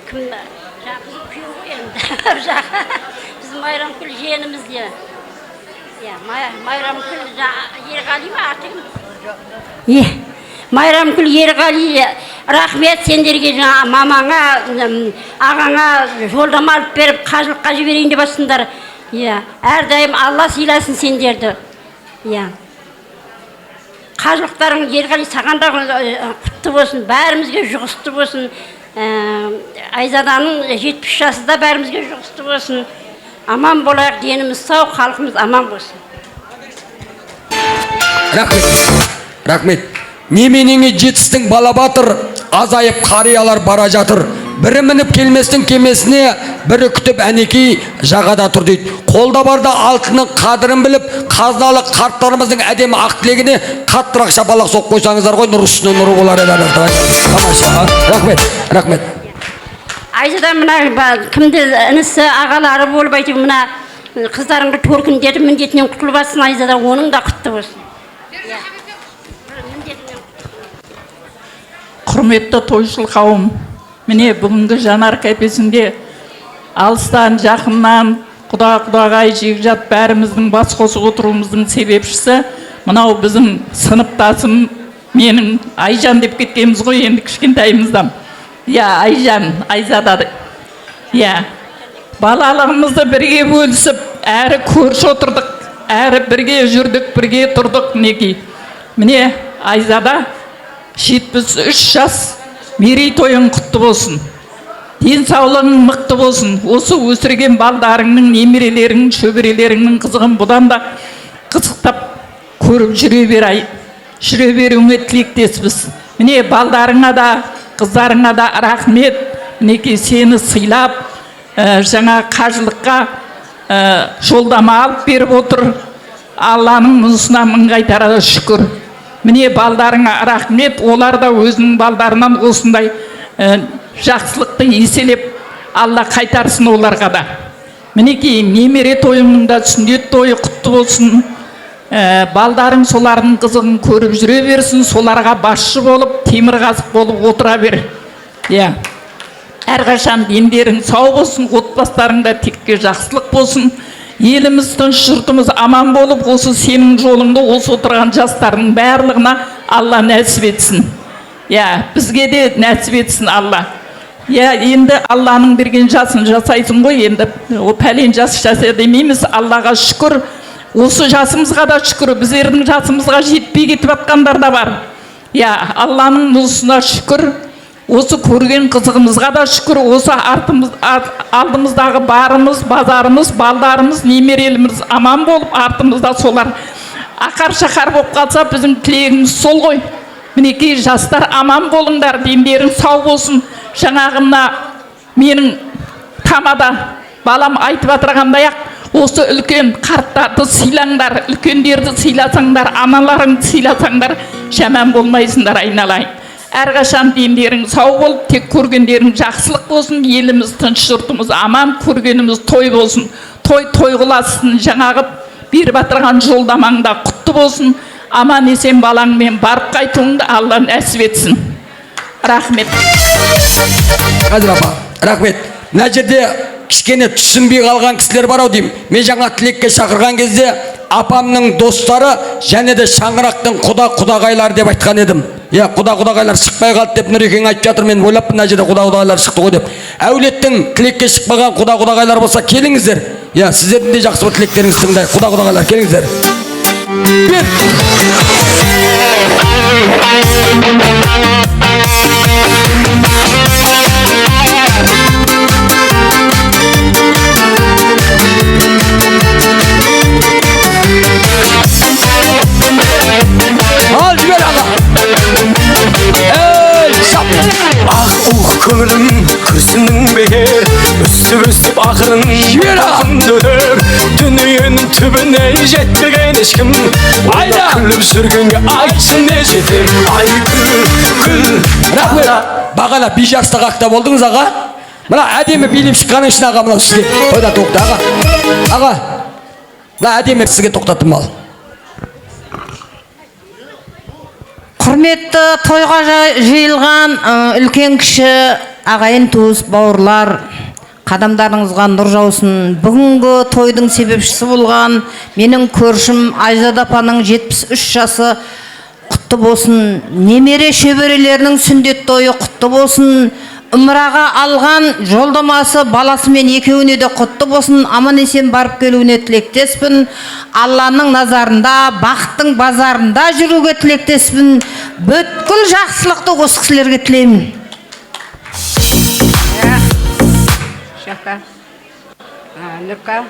кім жақын күйеу ғой енді. Біз Майрамкүл жиеніміз де. Майрамкүл Ерғали ма аты? Майрамкүл Ерғали, рахмет сендерге, мамаңа, ағаңа жолдама алып беріп, қажылыққа жіберейін деп жатсыңдар. Әрдайым Алла сыйласын сендерді. Қажылықтарың Ерғали саған да құтты болсын, бәрімізге жұғысты болсын. Айзаданың 70 жасында бәрімізге жұғысты болсын. Аман болайық, деніміз сау, халқымыз аман болсын. Рахмет. Неменеңе жетістің бала батыр, азайып қариялар бара жатыр. Бірі мініп келместің кемесіне, бірі күтіп әнекей жағада тұр дейді. Қолда барда алтының қадырын біліп, қазыналы қарттарымыздың әдемі ақ тілегіне қаттырақ шапалақ соқ қойсаңыздар ғой, нұр үстіне нұры болар еді. Рахмет. Айзада мына кімді інісі ағалары болып айтып, мына қыздарыңды төркіндетіп міндетінен құтылып жатсын. Айзада оның да құтты болсын. Құрметті тойшыл қауым, міне бүгінгі жанар кәпесінде алыстан жақыннан құдағай жекжат бәріміздің бас қосып отыруымыздың себепшісі мынау біздің сыныптасым, менің Айжан деп кеткеніміз ғой енді кішкентайымыздан. Айжан, Айзада. Балалығымызды бірге бөлісіп, әрі көрші отырдық, әрі бірге жүрдік, бірге тұрдық. Міне Айзада 73 жас, мерейтойың құтты болсын. Денсаулығың мықты болсын. Осы өсірген балдарыңның, немерелеріңнің, шөберелеріңнің қызығын бұдан да қызықтап көріп жүре беруіңе тілектеспіз. Міне балдарыңа да, қыздарыңа да рахмет. Мінекей сені сыйлап, жаңа қажылыққа жолдама алып беріп отыр. Алланың мұнысына мың қайтарады шүкір. Міне балдарыңа рахмет, олар да өзінің балдарынан осындай жақсылықты еселеп Алла қайтарсын оларға да. Мінекей немере тойымның да сүндет тойы құтты болсын. Балдарың солардың қызығын көріп жүре берсін, соларға басшы болып, темір қазық болып отыра бер. Әрқашан дендерің сау болсын, отбастарыңда текке жақсылық болсын. Еліміз тыныш, жұртымыз аман болып, осы сенің жолыңды осы отырған жастардың барлығына Алла нәсіп етсін. Бізге де нәсіп етсін Алла. Енді Алланың берген жасын жасайсың ғой, енді о пәлен жас жаса демейміз. Аллаға шүкір, осы жасымызға да шүкір, біздердің жасымызға жетпей кетіп жатқандар да бар. Алланың мұнысына шүкір, осы көрген қызығымызға да шүкір, осы алдымыздағы барымыз, базарымыз, балдарымыз, немереліміз аман болып, артымызда солар ақар-шақар болып қалса, біздің тілегіміз сол ғой. Мінекей жастар аман болыңдар, дендерің сау болсын. Жаңағымна менің тамада балам айтып отырғандай ақ, осы үлкен қарттарды сыйлаңдар, үлкендерді сыйласаңдар, аналарыңды сыйласаңдар, жаман болмайсыңдар айналайын. Әрқашан дендерің сау болып, тек көргендерің жақсылық болсын, еліміз тыныш, жұртымыз аман, көргеніміз той болсын. Той қыласын, жаңағы беріп отырған жолдамаңда құтты болсын. Аман есен балаңмен барып қайтуыңды Алла нәсіп етсін. Рахмет. Қазір апа, рахмет. Мына жерде кішкене түсінбей қалған кісілер бар ау деймін. Мен жаңа тілекке шақырған кезде апамның достары және де шаңырақтың құдағайлар деп айтқан едім. Құдағайлар шықпай қалды деп Нұрекең айтып жатыр. Мен ойлаппын мына жерде құдағайлар шықты ғой деп. Әулеттің тілекке шықпаған құдағайлар болса келіңіздер. Сіздердің де жақсы бір тілектеріңізді тыңдайық. Құдағайлар келіңіздер. Al jibel ağa. Ey şap. Ah көңілім күрсінің бе, өсіп ақырын дөнер, дүниенің түбіне жетпеген ешкім. Айда күліп жүргенге айтсын не жетер. Ай күл. Рахмет. Бағана би жарыстағы ақта болдыңыз аға. Мына әдемі билеп шыққаның үшін аға, мынау сізге тойда тоқта аға. Аға, мына әдемі сізге тоқтаттым ал. Құрметті тойға жиылған үлкен кіші ағайын туыс бауырлар, қадамдарыңызға нұр жаусын. Бүгінгі тойдың себепшісі болған менің көршім Айзада апаның 73 жасы құтты болсын. Немере шөберелерінің сүндет тойы құтты болсын. Умраға алған жолдамасы баласымен екеуіне де құтты болсын. Аман есен барып келуіне тілектеспін. Алланың назарында, бақыттың базарында жүруге тілектеспін. Бүткіл жақсылықты осы кісілерге тілеймін. Шақа, Нұрка,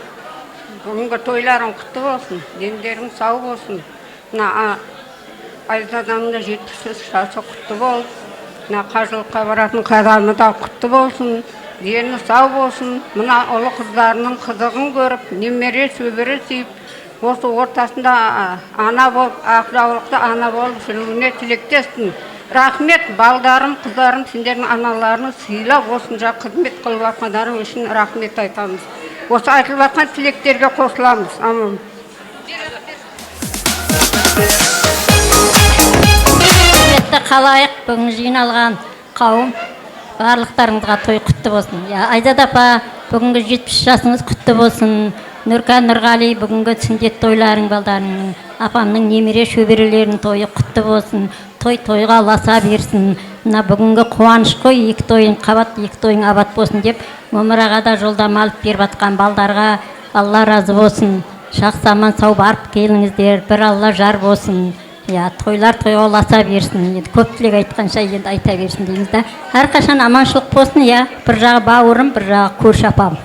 бүгінгі тойларың құтты болсын, дендерің сау болсын. Айзаданың 73 жасы құтты бол. Қажылыққа баратын қадамы да құтты болсын, дені сау болсын. Мына ұлы қыздарының қызығын көріп, немере шөбере сүйіп, осы ортасында ана болып, ақжаулықты ана болып жүруіне тілектеспін. Рахмет, балдарым, қыздарым, сендердің аналарını сыйлап, осынша қызмет қылып жатқандарың үшін рахмет айтамыз. Осы айтылып жатқан тілектерге қосыламыз. Аман. Қалайық бүгін жиналған қауым, барлықтарыңызға той құтты болсын. Айзада апа, бүгінгі 70 жасыңыз құтты болсын. Нұрка, Нұрғали, бүгінгі сүндет тойларың балдарының, апамның немере шөберелерінің тойы құтты болсын. Тойға ласа берсін. Мына бүгінгі қуаныш қой, екі тойың қабат, екі тойың абат болсын деп, өміраға да жолдама алып беріп атқан балдарға Алла разы болсын. Жақсы аман сау барып келіңіздер, бір Алла жар болсын. Тойлар тойға ласа берсін. Көп тілек айтқанша енді айта берсін дейміз да. Әрқашан аманшылық болсын, бір жағы бауырым, бір жағы көрші апам.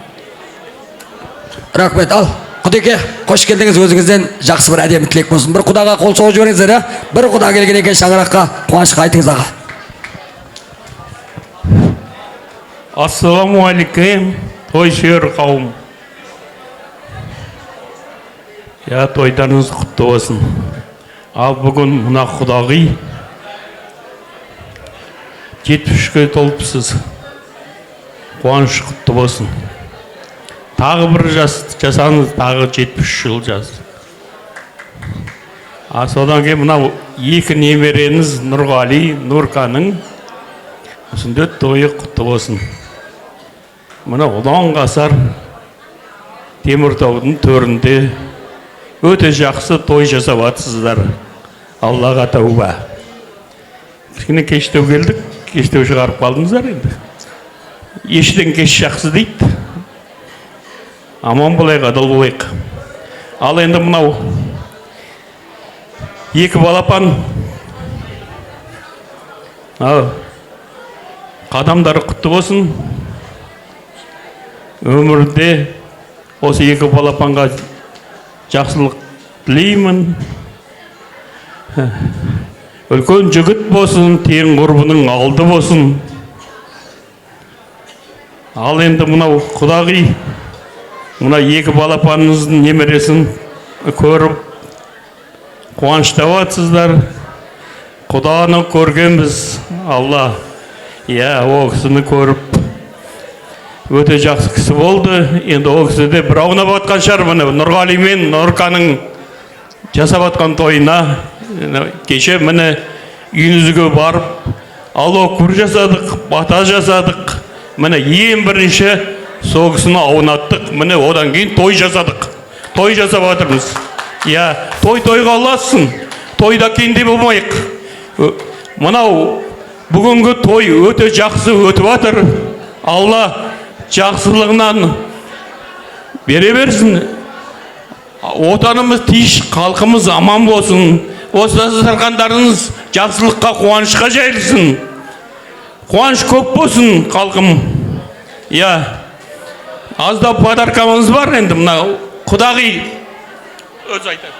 Рахмет. Ал, Құдеке, қош келдіңіз, өзіңізден жақсы бір әдемі тілек болсын. Бір Құдаға қол соғып жіберіңіздер, бір Құда келген екен шаңыраққа, қуанышқа айтыңыз аға. Ассаламуалейкум, той сүйер қауым. Тойдарыңыз құтты болсын. Ал бүгін мына Құдағи 73-ге толыпсыз. Қуаныш құтты болсын. Тағы бір жасаңыз, тағы 70 жыл жас. Содан кейін мына екі немереңіз Нұрғали, Нұрканың сүндет тойы құтты болсын. Мына ұлан ғасыр Теміртаудың төрінде өте жақсы той жасап атсыздар. Аллаға тәуба. Кішкене кештеу келдік, кештеу шығарып қалдыңыздар енді. Ештен кеш жақсы дейді. Аман болайық, адал болайық. Ал енді мынау екі балапан қадамдары құтты болсын. Өмірде осы екі балапанға жақсылық тілеймін. Үлкен жігіт болсын, тең құрбының алды болсын. Ал енді мынау құдағи мына екі балапаныңыздың немересін көріп қуаныштап жатсыздар. Құданы көргенбіз, Алла. Иә, ол кісіні көріп өте жақсы кісі болды. Енді ол кісі де бір аунап атқан шығар, міне Нұрғали мен Нұрканың жасап атқан тойына. Кеше міне үйіңізге барып, алло-күр жасадық, бата жасадық. Міне ең бірінші сол кісіні аунаттық. Міне одан кейін той жасадық. Той жасап жатырмыз. Иә, тойға аласың. Тойда кенде болмайық. Мынау бүгінгі той өте жақсы өтіп жатыр. Алла жақсылығынан бере берсін. Отанымыз тиіш, халқымыз аман болсын. Осы сарқандарыңыз жақсылыққа, қуанышқа жайылсын. Қуаныш көп болсын, халқым. Иә, аздап подаркамыз бар енді, мына құдағи өз айтады.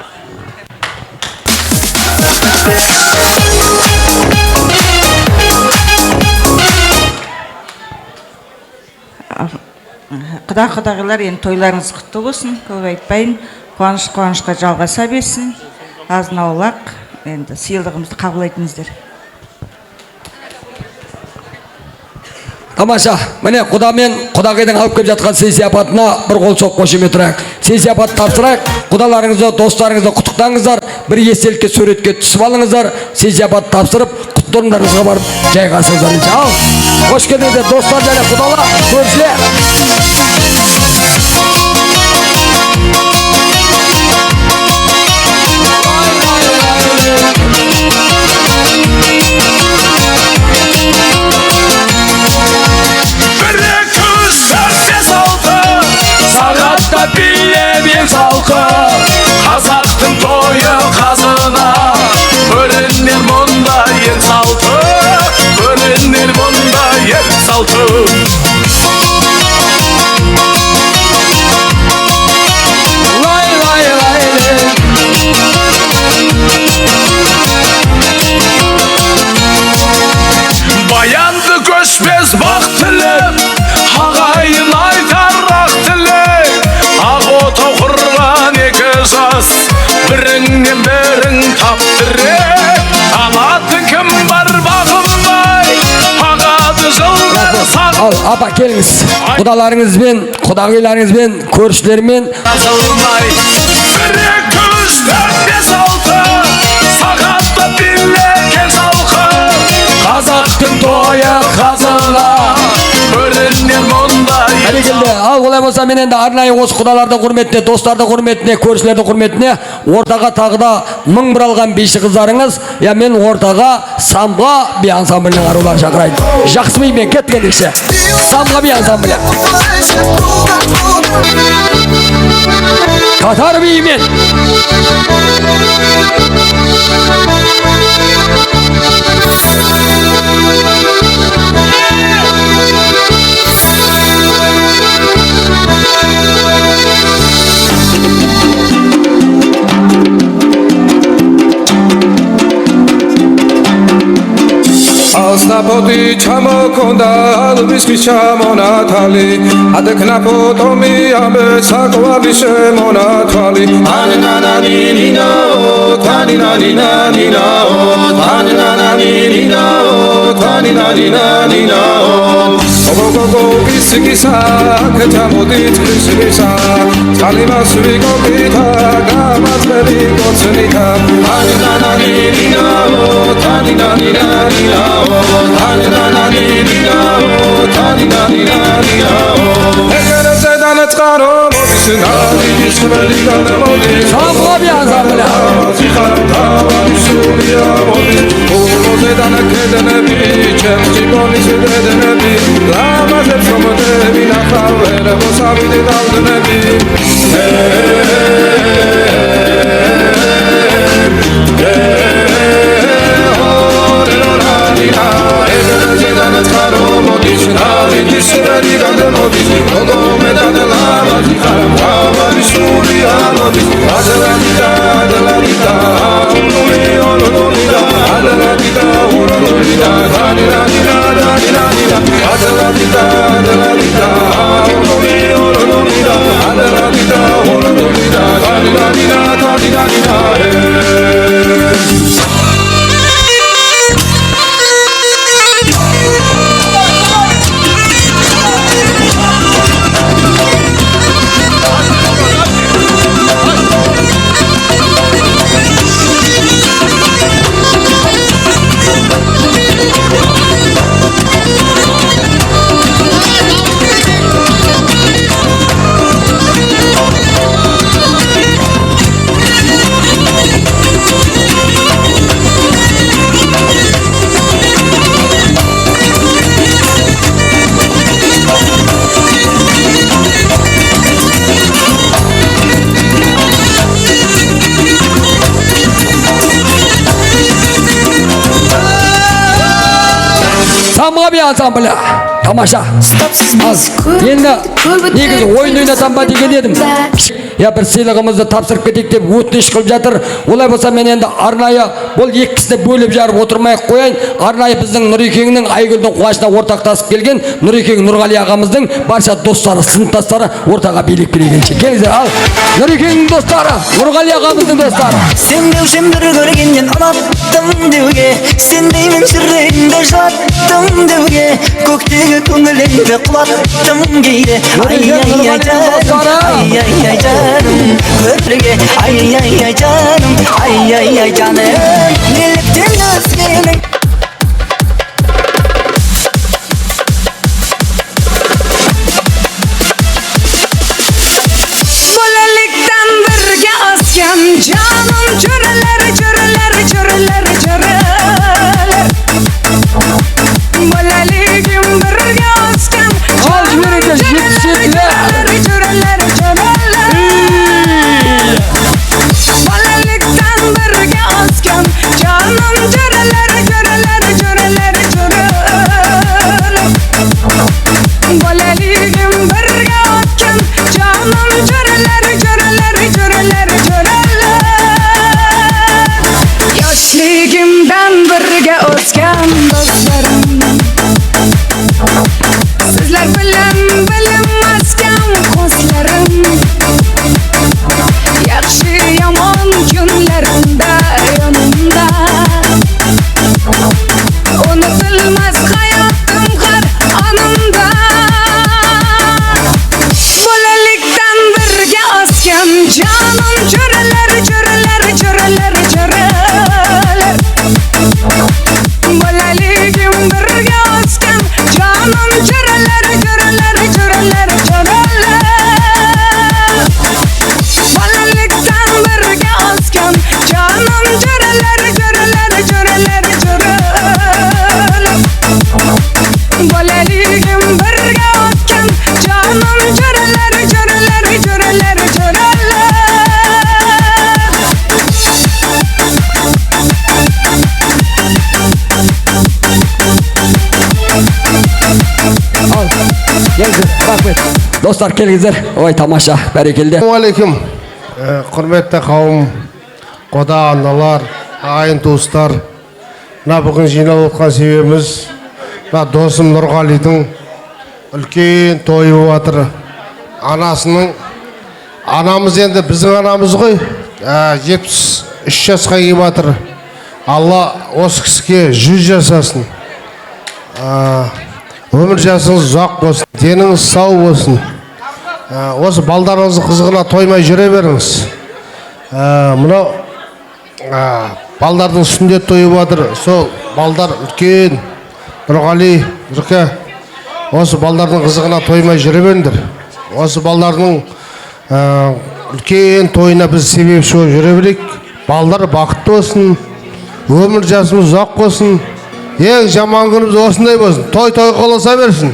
Құдағилар, енді тойларыңыз құтты болсын, көп айтпайын. Қуанышқа жалғаса берсін. Азын аулақ, енді сыйлығымызды қабыл етіңіздер. Тамаша, міне құда мен құдағайдың алып келіп жатқан сый сияпатына бір қол соқ қошемет тұрайық. Сый сияпат тапсырайық. Құдаларыңызды, достарыңызды құттықтаңыздар. Бір естелікке, суретке түсіп алыңыздар. Сый сияпат тапсырып, құтты орындарыңызға барып жайғасыңыздар. Ал, қош келдіңіздер достар және құдалар, көршілер. Билебек салқы, қазақтың тойы қазына, көрінер мұнда ер салты, көрінер мұнда ер салты. Лай, лай, лай, Баянды көшпес бақ тіліп, ағайын айтар ақ тілек. Ақ отау құрған екі жас, біріңнен бірің таптырек. Алатын кім бар бағылмай, ағады жылдар сақ. Ал, апа келіңіз. Құдаларыңызбен, құдағиларыңызбен, көршілермен Жазылмай, бір екі үш төрт бес алты, сағатта билеген салқы. Қазақтың тойы қазына, көрінер мұнда ер салқы. Ал олай болса мен енді арнайы осы құдалардың құрметіне, достардың құрметіне, көршілердің құрметіне ортаға тағы да 1000 бір алған биші қыздарыңыз, я мен ортаға самға би ансамблінің аруларын шақырайын. Жақсы бимен кеттіңдерші. Самға би ансамблі. Татар бимен. Աստապոտի չամոքոնդա ալվիսկի չամոնաթալի Ադեքնապոտոմի ամեցակվավի շեմոնաթալի Աննանանինինաո, թանինանինանինաո Աննանանինինաո, թանինանինանինաո Օգոգոգո կիսիկիսա, կտամոտիտ կիսիկիսա Կալիմասվի կոկիթա, գամազվերի կոցնիթա Աննանանինինաո, թանինանինանինաո Adela самғаби ансамблі. Тамаша. Енді негізі ойын ойнатам ба деген едім. Я бір сыйлығымызды тапсырып кетейік деп өтініш қылып жатыр. Олай болса мен енді арнайы бұл екі кісіні бөліп жарып отырмай қояйын. Арнайы біздің Нұрекеңнің Айгүлдің қуанышына ортақтасып келген Нұрекең Нұрғали ағамыздың барша достары, сыныптастары ортаға билеп берегенше. Келіңіздер, ал Нұрекеңнің достары, Нұрғали ағамыздың достары. Сен деушін бір көргеннен ұнаттым деуге, сен деймін жүрегімді жаттым деуге, көктегі көңілімді құлаттым кейде. Ай-яй-яй жаным, көпірге ай-яй-яй жаным, ай-яй-яй жаным, неліктен өзгенің. Bolalikdan birga o'sgan jonim, jo'ralar, jo'ralar, jo'ralar, jo'ralar. Bolaligim birga o'sgan jonim, jo'ralar, jo'ralar, jo'ralar. Bolalikdan birga o'sgan jonim, jo'ralar, jo'ralar, jo'ralar, jo'ralar. Bolaligim birga o'tgan jonim, jo'ralar, jo'ralar, jo'ralar, jo'ralar. Yoshligimdan birga o'sgan do'stlarim, sizlar bilan bilinmasgan ko'zlarim, yaxshi yomon kunlarimda yonimda, unutilmas hayotim har onimda. Bolalikdan birga o'sgan jonim, jo'ralar, jo'ralar, jo'ralar, jo'ralar. Bolaligim birga o'sgan jonim, jo'ralar, jo'ralar, jo'ralar, jo'ralar. Bolalikdan birga o'sgan jonim, jo'ralar, jo'ralar, jo'ralar, jo'ralar. Bolaligim birga o'tgan jonim, jo'ralar, jo'ralar, jo'ralar, jo'ralar. Al, gelіңіздер, рахмет. Достар, келіңіздер. Ой, тамаша, бәрекелді. Ассалаумағалейкум. Құрметті қауым, қода, аналар, ағайын туыстар. Мына бүгін жиналып отқан себебіміз, мына досым Нұрғалидың үлкен тойы болып жатыр. Анасының, анамыз енді біздің анамыз ғой, 73 жасқа келіп жатыр. Алла осы кісіге 100 жасасын. Өмір жасыңыз ұзақ болсын, деніңіз сау болсын. Осы балдарыңыздың қызығына тоймай жүре беріңіз. Мынау балдардың сүндет тойы батыр. Сол балдар үлкен, Нұрғали, Нұрке, осы балдардың қызығына тоймай жүре беріңдер. Осы балдардың үлкен тойына біз себепші болып жүре берейік. Балдар бақытты болсын, өмір жасымыз ұзақ болсын. Ең жаман күніміз осындай болсын. Той қоласа берсін.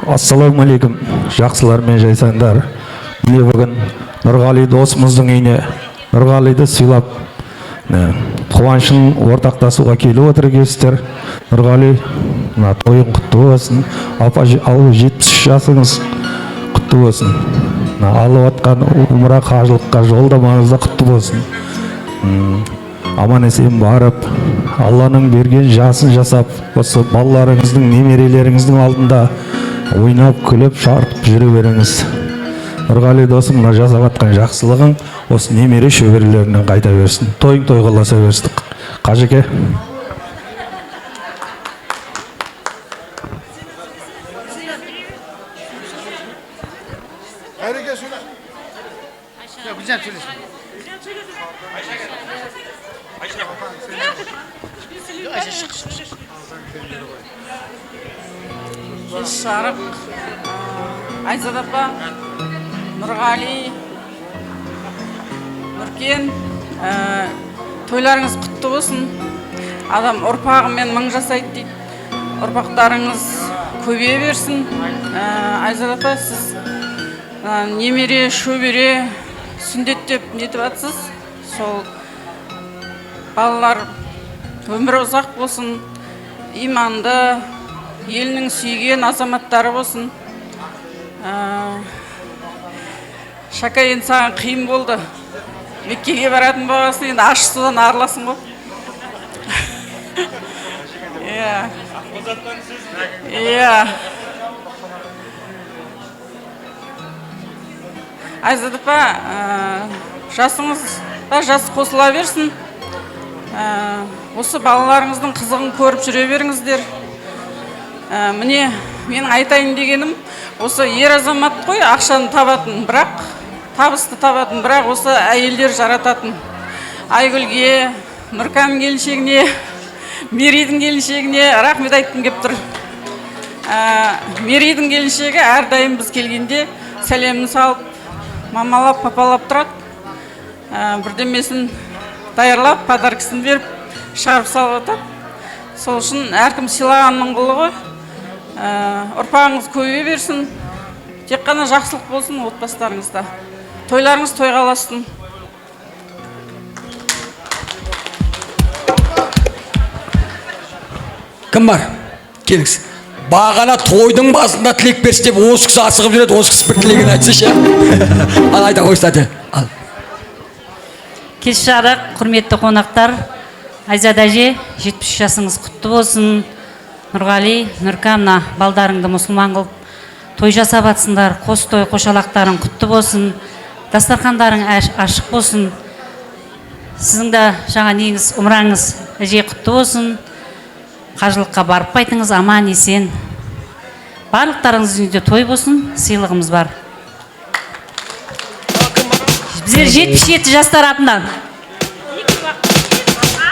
Ассалаумағалейкум, жақсылар мен жайсаңдар. Міне бүгін Нұрғали досымыздың үйіне Нұрғалиды сыйлап, қуанышын ортақтасуға келіп отыр екенсіздер. Нұрғали, тойың құтты болсын. Апа, 70 жасыңыз құтты болсын. Алып отқан умра қажылыққа жолдамаңыз да құтты болсын. Аман есен барып, Алланың берген жасын жасап, осы балаларыңыздың, немерелеріңіздің алдында ойнап, күліп, шартып жүре беріңіз. Нұрғали досым, мына жасап атқан жақсылығың осы немере шөберелерінен қайта берсін. Тойың той қыласа берсін. Қажеке. Жарық, Айзат апа, Нұрғали, Нұркен, тойларыңыз құтты болсын. Адам ұрпағымен мың жасайды дейді. Ұрпақтарыңыз көбейе берсін. Айзат апа, сіз немере, шөбере, сүндет деп нетіп атсыз. Сол балалар өмірі ұзақ болсын, иманды, елінің сүйген азаматтары болсын. Шака, енді саған қиын болды. Меккеге баратын болғасын, енді ащы судан арыласың ғой. Иә. Айзат апа, жасыңыз да жас қосыла берсін. Осы балаларыңыздың қызығын көріп жүре беріңіздер. Міне, менің айтайын дегенім, осы ер азамат қой, ақшаны табатын, бірақ табысты табатын, бірақ осы әйелдер жарататын. Айгүлге, Нұркам келіншегіне, Мерейдің келіншегіне рахмет айтқым кеп тұр. Мерейдің келіншегі әрдайым біз келгенде сәлемін салып, мамалап, папалап тұрады. Бірдемесін даярлап, подаркасын беріп, шығарып салып атады. Сол үшін әркім сыйлағанның құлы ғой. Ұрпағыңыз көбейе берсін. Тек қана жақсылық болсын отбасыларыңызда. Тойларыңыз тойға ұлассын. Кім бар? Келіңіз. Бағана тойдың басында тілек берші деп осы кісі асығып жүреді, осы кісі бір тілегін айтсы ше. Ал айта қойсады. Кеш жарық, құрметті қонақтар, Айзада әже, 70 жасыңыз құтты болсын. Нұрғали, Нұркамна, балдарыңды мұсылман қылып, той жасап атсындар, қос той қошалақтарың құтты болсын. Дастархандарың ашық болсын. Сіздің де жаңа неңіз, умраңыз әже құтты болсын. Қажылыққа барып қайтыңыз, аман есен. Барлықтарыңыз үйінде той болсын, сыйлығымыз бар. Біздер 77 жастар атынан.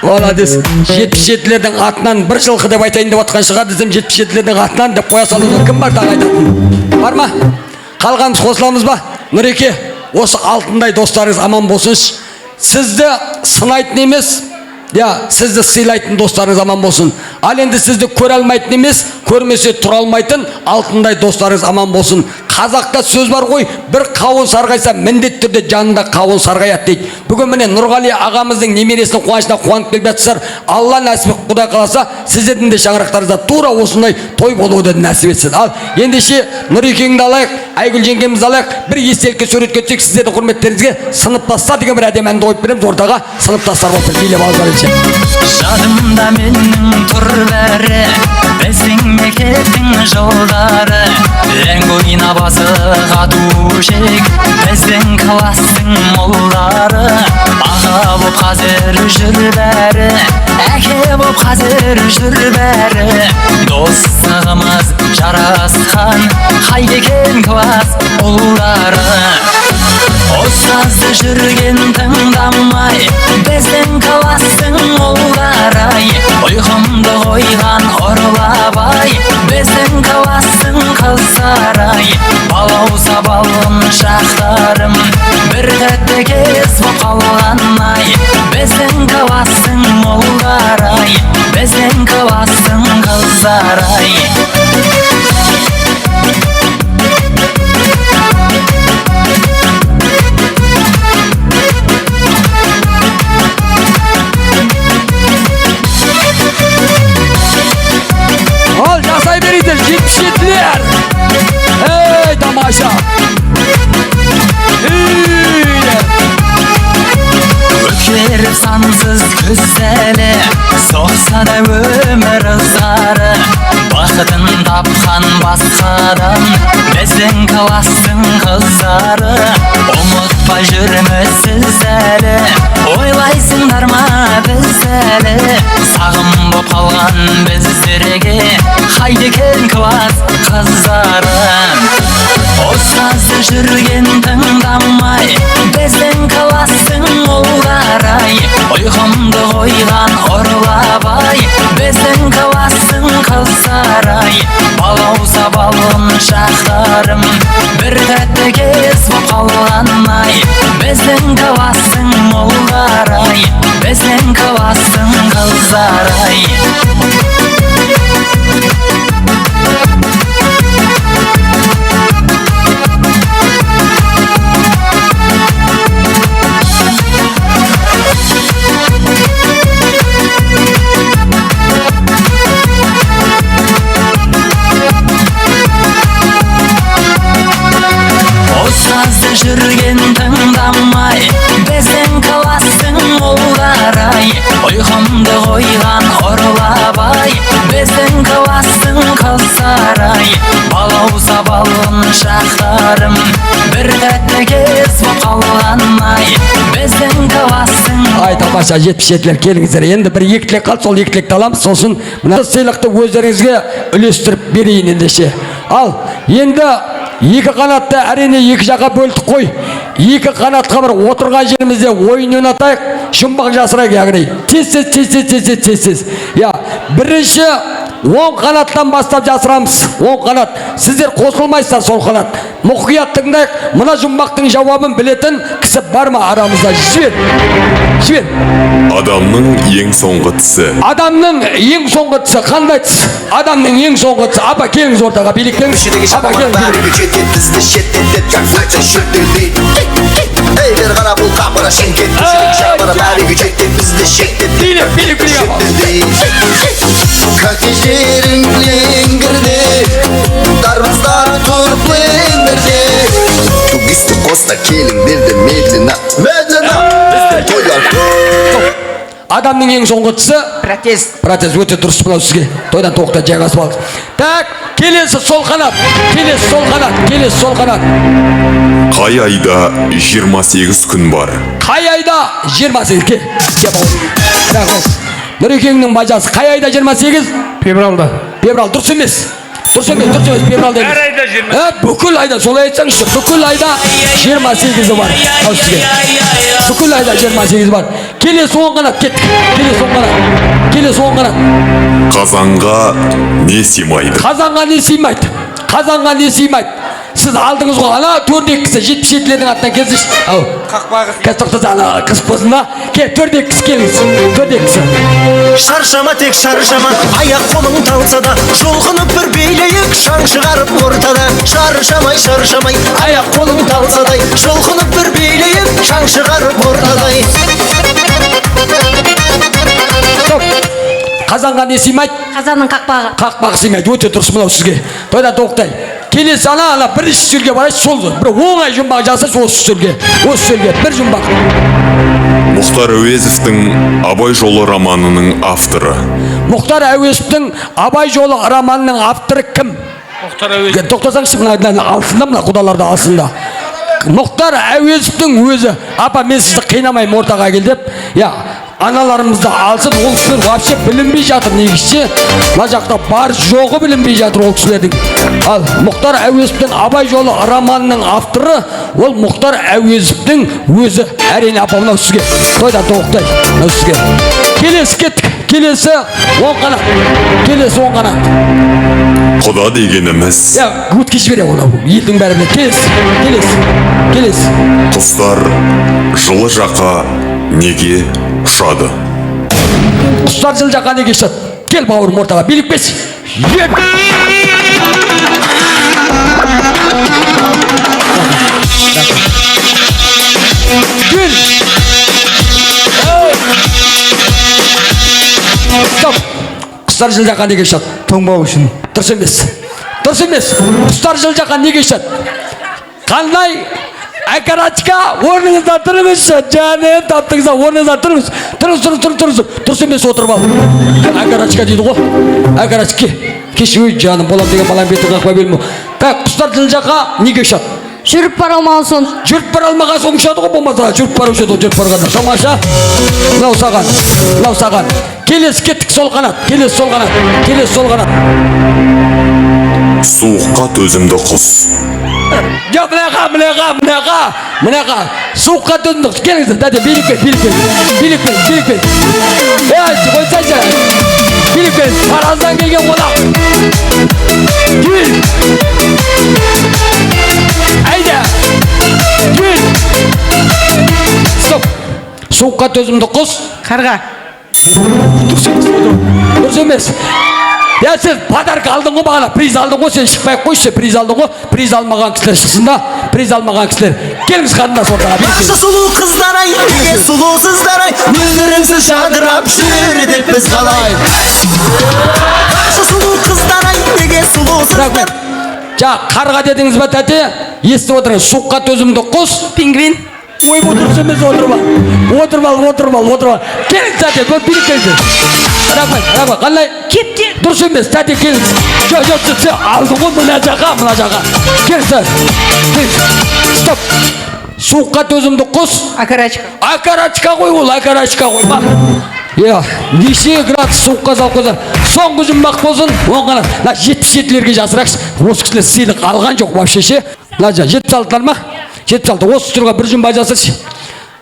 Молодец. 77-лердің атынан бір жылқы деп айтайын деп отқан шығар, десем 77-лердің атынан деп қоя салуға кім бар тағы айтатын? Бар ма? Қалғанымыз қосыламыз ба? Нұреке, осы алтындай достарыңыз аман болсыншы. Сізді сынайтын емес, сізді сыйлайтын достарыңыз аман болсын. Ал енді сізді көре алмайтын емес, көрмесе тұра алмайтын алтындай достарыңыз аман болсын. Қазақта сөз бар ғой, бір қауын сарғайса міндетті түрде жанында қауын сарғаяды дейді. Бүгін міне Нұрғали ағамыздың немересінің қуанышына қуанып келіп жатсыздар. Алла нәсіп Құдай қаласа, сіздердің де шаңырақтарыңызда тура осындай той болуды нәсіп етсін. Ал ендеше Нұрекеңді алайық, Айгүл жеңгемізді алайық, бір естелікке суретке түсейік. Сіздердің құрметтеріңізге сыныптаса деген бір әдемі әнді қойып береміз, ортаға сыныптастар болып бір билеп алыңыздар ендеше. Жадымда менің тұр бәрі, біздің мектептің жолдары, рәң ойнап асыға тушек, біздің класстың молдары, аға боп қазір жүр бәрі, әке боп қазір жүр бәрі, достығымыз жарасқан, қайда екен класс ұлдары. Ұстазды жүрген тыңдамай, біздің класстың ұлдары, ұйқымды қойған ұрлабай, біздің класстың қыздары, балауса балым шақтарым, бір тәтті кез боп қалған-ай, біздің класстың ұлдары, біздің класстың қыздары. Ал жасай берейдер 77-лер. Ей, тамаша. Өкеріп сансыз күзелі, соқса да өмір ызғары, бақытын тапқан басқадан, біздің класстың қыздары. Ұмытпай жүрміз сіз әлі, ойлайсыңдар ма біз әлі, сағым боп қалған біздерге, қайда екен класс қыздары. Ұстазды жүрген тыңдамай, біздің класстың ұлдары, ұйқымды қойған ұрлабай, біздің класстың қыздары, балауса балым шақтарым, бір тәтті кез боп қалған-ай, біздің класстың ұлдары, біздің класстың қыздары. кыласың кызарай балауса балын шахарым бір тәтті кез боп қалғанай біздің кыласың. Ай тамаша 77-лер келіңіздер. Енді бір екі тілек қалды, сол екі тілекті аламыз. Сосын мына сыйлықты өздеріңізге үлестіріп берейін ендеше. Ал енді екі қанатты әрине екі жаққа бөлдік қой. Екі қанатқа бір отырған жерімізде ойын ойнатайық, жұмбақ жасырайық яғни. Тез. Я, бірінші 10 қанаттан бастап жасырамыз. 10 қанат. Сіздер қосылмайсыздар сол қанат. Мұқият тыңдайық. Мына жұмбақтың жауабын білетін кісі бар ма арамызда? Жібер. Адамның ең соңғы тісі. Адамның ең соңғы тісі қандай тіс? Адамның ең соңғы тісі. Апа келіңіз ортаға биліктеңіз. Апа келіңіз. Бізді шеттетіп жақсынша шөлдердейді. Ей бер ғана бұл қапыра шеңкет. Шабыра бәрі күчеттеп бізді шеттетіп шөлдердейді. Кәкежерің ленгірде, дарбыздары тұрып ленгірде. Тугисті қоста келіңдерді медленно бізді тойлар. Адамның ең соңғы тісі протез өте дұрыс мынау сізге. Тойдан тоқта жайғасып алдық. Так, келесі сол қанат. Келесі сол қанат. Қай айда 28 күн бар? Қай айда 28? Рахмет. Нұрекеңнің бажасы қай айда 28? Февралда. Феврал дұрыс емес. Февралда емес. Әр айда 28. Бүкіл айда, солай айтсаңызшы, бүкіл айда 28-і бар. Бүкіл айда 28-і бар. Келесі 10 қанат, кеттік. Келесі 10 қанат. Қазанға не сыймайды? Қазанға не сыймайды? Сіз алдыңыз ғой, ана төрдегі кісі 77-лердің аттан кездіш. Ау, қазір тоқтаса, ана қыз посында. Төрдегі кісі келіңіз. Шаршама тек шаршама, аяқ қолың талса да, жолғынып бір бейлейік, шаң шығарып ортада. Шаршамай, аяқ қолың талса да, жолғынып бір бейлейік, шаң шығарып ортадай. Қазанға не сыймайды? Қазанның қақпағы. Қақпағы сыймайды, өте дұрыс мынау сізге. Тойда тоқтай. Келесі ана бірінші үстелге барайық, сол бір оңай жұмбақ жасайық осы үстелге бір жұмбақ. Мұхтар Әуезовтің Абай жолы романының авторы. Мұхтар Әуезовтің Абай жолы романының авторы кім? Мұхтар Әуезов. Тоқтасаңызшы, мына алсында, мына құдаларды алсында. Мұхтар Әуезовтің өзі. Апа, мен сізді қинамаймын, ортаға кел деп. Я, аналарымызды алсын, ол кісілер вообще білінбей жатыр негізше. Мына жақта бар жоғы білінбей жатыр ол кісілердің. Ал Мұхтар Әуезовтің Абай жолы романының авторы ол Мұхтар Әуезовтің өзі. Әрине апа, мынау сізге. Тойда тоқтай, мынау сізге. Келесі кеттік. Келесі 10 қанат. Құда дегеніміз. Я, өткеш бере оны. Елдің бәрі біле. Келесі. Құстар жылы жаққа неге ұшады? Құстар жылы жаққа неге ұшады? Кел бауырым ортаға, билік бес. Кел. Стоп. Құстар жылы жаққа неге ұшады? Тоңбау үшін. Дұрыс емес. Құстар жылы жаққа неге ұшады? Қандай? Әкарачка, орныңыздан тұрыңызшы, және таптыңызда орныңыздан тұрыңыз. Тұрыңыз. Дұрыс емес, отырып ал. Әкарачка дейді ғой. Әкарачка, кеш өй жаным, болам деген балам бетін қақпай белмі. Так, құстар жылы жаққа неге ұшады? Жүріп бара алмаған соң. Жүріп бара алмаған соң ұшады ғой, болмаса. Жүріп барғанда. Тамаша. Мынау саған. Келесі кеттік сол қанат. Суыққа төзімді құс. Жоқ, мынаға. Суыққа төзімді құс. Келіңіздер, дәде, билік бер. Қойсайшы. Билік бер. Тараздан келген қонақ. Кел. Айда. Кел. Стоп. Суыққа төзімді құс. Қарға. Дұрыс емес. Я, сен подарок алдың ғой бағана, приз алдың ғой, сен шықпай қойшы, приз алдың ғой, приз алмаған кісілер шықсын да, приз алмаған кісілер. Келіңіз қарындас ортаға. Жақсы сұлу қыздар ай, неге сұлусыздар ай, мөлдіріңсіз жадырап жүр деп біз қалай. Жақсы сұлу қыздар ай, неге сұлусыздар. Қарға дедіңіз ба тәте? Естіп отырыңыз, суыққа төзімді құс. Пингвин. Ой, отырсыз емес, отырып ал. Келіңіз тәте, билік келіңіз. Рахмет, қандай? Кептер. дұрыс емес, тәте келіңіз. Сен алдың ғой мына жаққа. Келіңіз. Стоп. Суыққа төзімді құс. Акарачка. Акарачка ғой ол, акарачка ғой. Неше градус суыққа салып қойса. Соңғы жұмбақ болсын, оңғана. 77-лерге жасырақшы. Осы кісілер сыйлық алған жоқ вообще ше. 76-лар ма? 76. Осы тұрға бір жұмба жасыршы.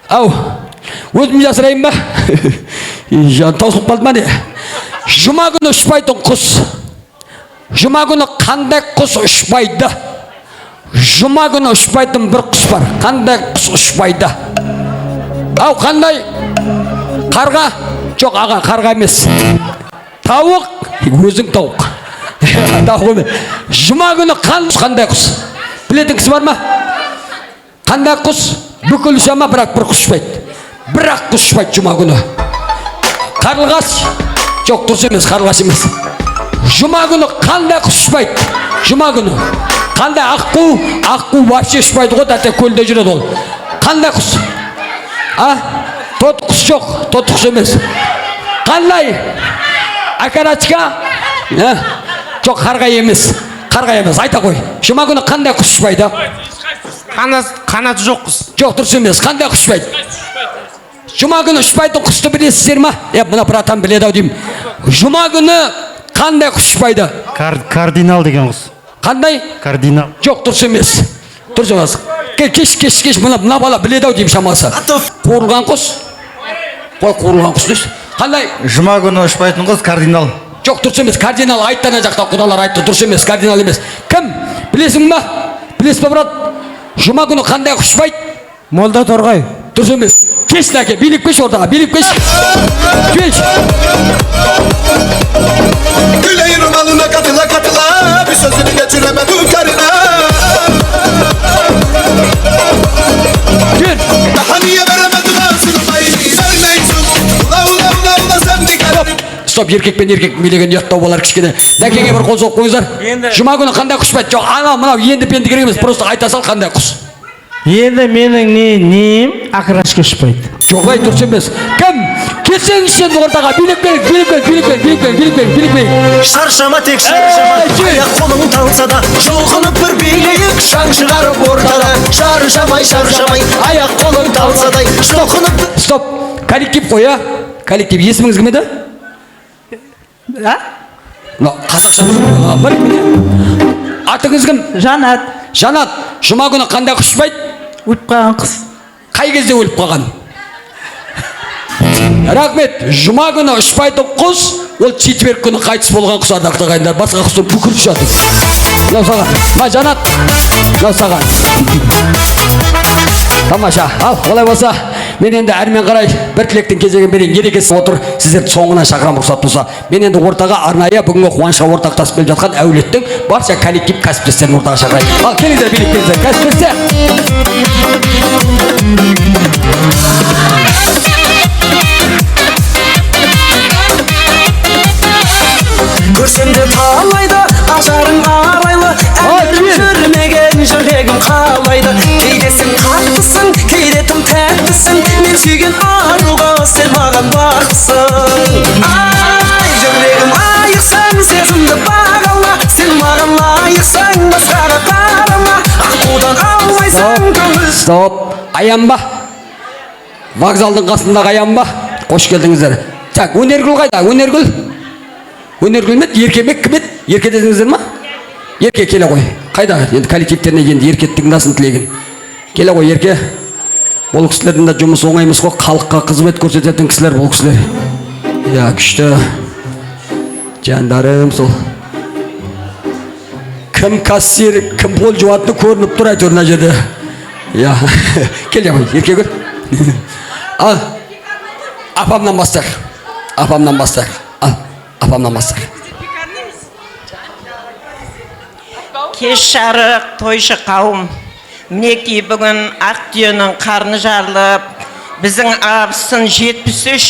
Ау, өзім жасырайын ба? Таусылып қалды ма не? Жұма күні ұшпайтын құс. Жұма күні қандай құс ұшпайды? Жұма күні ұшпайтын бір құс бар. Қандай құс ұшпайды? Ау, қандай? Қарға? Жоқ, аға, қарға емес. Тауық? Өзің тауық. Тауық емес. Жұма күні қандай құс? Білетін кісі бар ма? Қандай құс? Бүкіл ұшама, бірақ бір құс ұшпайды. Бірақ құс ұшпайды жұма күні. Қарлығаш? Жоқ, дұрыс емес, қарлығаш емес. Жұма күні қандай құс ұшпайды? Жұма күні. Қандай аққу вообще ұшпайды ғой, тәте көлде жүреді ол. Қандай құс? Тот құс жоқ, тот құс емес. Қандай? Акарачка? Жоқ, қарға емес. Қарға емес, айта қой. Жұма күні қандай құс ұшпайды? Қанаты жоқ құс. Жоқ, дұрыс емес, қандай құс ұшпайды? Жұма күні ұшпайтын құсты білесіздер ма? Мына братан біледі ау деймін. Жұма күні қандай құс ұшпайды? Кардинал деген құс. Қандай? Кардинал. Жоқ, дұрыс емес. Дұрыс емес. Кеш, мына бала біледі ау деймін шамасы. Қуырылған құс? Қой, қуырылған құс дейсіз. Қандай? Жұма күні ұшпайтын құс кардинал. Жоқ, дұрыс емес. Кардинал айтты ана жақта, құдалар айтты. Дұрыс емес, кардинал емес. Кім? Білесің ба? Білесіз ба, брат? Жұма күні қандай құс ұшпайды? Молда Торғай. Дұрыс емес. Кеш ләке, биліп кеш ортаға, биліп кеш. Кеш. Güleyin romanına katıla bir sözünü geçiremedim karına. Gel. Daha niye veremedim ağzını vermeysin. Ula sen de gel. Стоп, еркек пен еркек билеген ұяттау болар кішкене. Дәкеге бір қол соғып қойыңыздар. Жұма күні қандай құс ұшпайды? Жоқ, мынау енді пенді керек емес, просто айта сал қандай құс. Енді менің нем ақырашқа ұшпайды. Жоқ, дұрыс емес. Кім? Келсеңіз сен ортаға, билік. Шаршама тек шаршама, аяқ қолың талса да, жұлқынып бір билейік, шаң шығарып ортада. Шаршамай, аяқ қолың талса да, жұлқынып бір... Стоп, коллектив қой, коллектив, есіміңіз кім еді? Қазақша бір атыңыз кім? Жанат. Жанат, жұма күні қандай құс ұшпайды? Өліп қалған құс. Қай кезде өліп қалған? Рахмет, жұма күні ұшпайтын құс, ол четверг күні қайтыс болған құс ардақты ағайындар. Басқа құстар бүкіл ұшады. Мынау саған. Жанат, мынау саған. Тамаша. Ал, олай болса, мен енді әрмен қарай бір тілектің кезегін берейін. Ерекесі отыр, сіздерді соңынан шақырам рұқсат болса. Мен енді ортаға арнайы бүгінгі қуанышқа ортақтасып келіп жатқан әулеттің барша коллектив кәсіптестерін ортаға шақырайын. Ал, келіңіздер, билеп келіңіздер, кәсіптестер. Көрсемде талайды, ажарың арайлы, әмірім жүрмеген жүрегім қалайды. Кейдесің қаттысың, кейде тым тәттісің, мен сүйген аруға сен маған бақсың. Ай, жүрегім айықсаң, сезімді бағала, сен маған лайықсаң, басқаға қарама, аққудан алмайсың көңіл. Стоп, аянба. Вокзалдың қасындағы аянба. Қош келдіңіздер. Так, Өнергүл қайда? Өнергүл мед, еркемек кім еді? Ерке дедіңіздер ма? Ерке келе ғой. Қайда? Енді коллективтеріне енді ерке тыңдасын тілеген. Келе ғой, ерке. Бұл кісілердің да жұмыс оңай емес қой, халыққа қызмет көрсететін кісілер бұл кісілер. Я, күшті. Жандарым сол. Кім кассир, кім пол жуатыны көрініп тұр әйтеуір мына жерде. Я, келе ғой, ерке көр. Ал, апамнан бастар. Апамнан бастар. Кеш жарық, тойшы қауым. Мінекей бүгін Ақтүйенің қарны жарылып, біздің абысын 73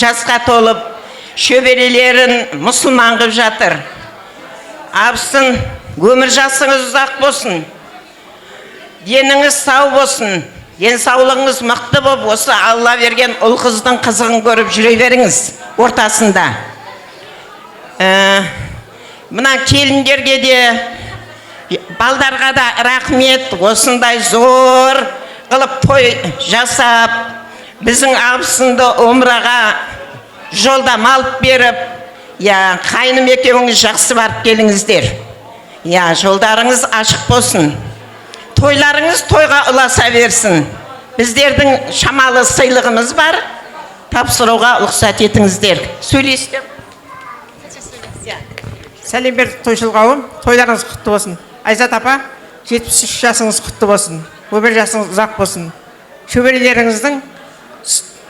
жасқа толып, шөберелерін мұсылман қып жатыр. Абысын, өмір жасыңыз ұзақ болсын. Деніңіз сау болсын. Денсаулығыңыз мықты болып, осы Алла берген ұл қыздың қызығын көріп жүре беріңіз ортасында. Мына келіндерге де, балдарға да рахмет, осындай зор қылып той жасап, біздің абысынды умраға жолдама алып беріп, қайным екеуіңіз жақсы барып келіңіздер. Жолдарыңыз ашық болсын. Тойларыңыз тойға ұласа берсін. Біздердің шамалы сыйлығымыз бар. Тапсыруға ұқсат етіңіздер. Сөйлесіздер. Сәлем бер тойшыл қауым, тойларыңыз құтты болсын. Айзат апа, 73 жасыңыз құтты болсын. Өмір жасыңыз ұзақ болсын. Шөберелеріңіздің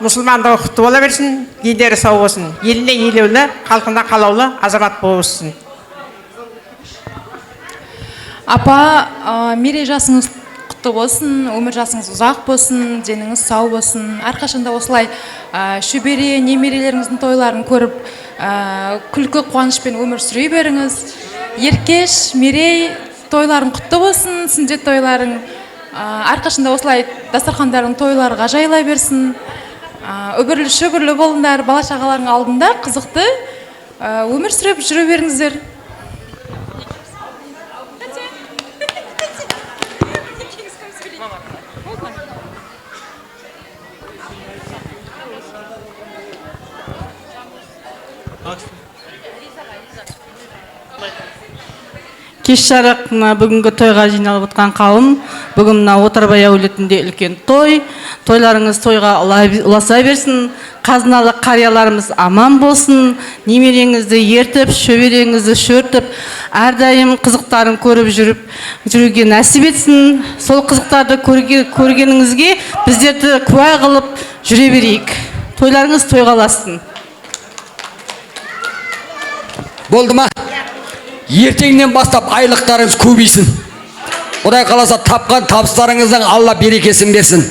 мұсылмандығы құтты бола берсін, дендері сау болсын. Еліне елеулі, халқына қалаулы азамат болсын. Апа, мерей жасыңыз құтты болсын, өмір жасыңыз ұзақ болсын, деніңіз сау болсын. Әрқашанда осылай шөбере, немерелеріңіздің тойларын көріп, күлкі қуанышпен өмір сүре беріңіз. Еркеш, мерей тойларың құтты болсын, сүндет тойларың. Әрқашанда осылай дастархандарың тойлары ғажайыла берсін. Өбірлі шөбірлі болыңдар, бала шағаларың алдында қызықты өмір сүріп жүре беріңіздер. Кеш жарық бүгінгі тойға жиналып отқан қауым, бүгін Отарбай әулетінде үлкен той. Тойларыңыз тойға ұласа берсін, қазыналы қарияларымыз аман болсын, немереңізді ертіп, шөбереңізді шөртіп, әрдайым қызықтарын көріп жүруге нәсіп етсін. Сол қызықтарды көргеніңізге біздерді куә қылып жүре берейік. Тойларыңыз тойға ұласын. Болды ма? Ертеңнен бастап айлықтарыңыз көбейсін. Құдай қаласа тапқан табыстарыңыздың Алла берекесін берсін.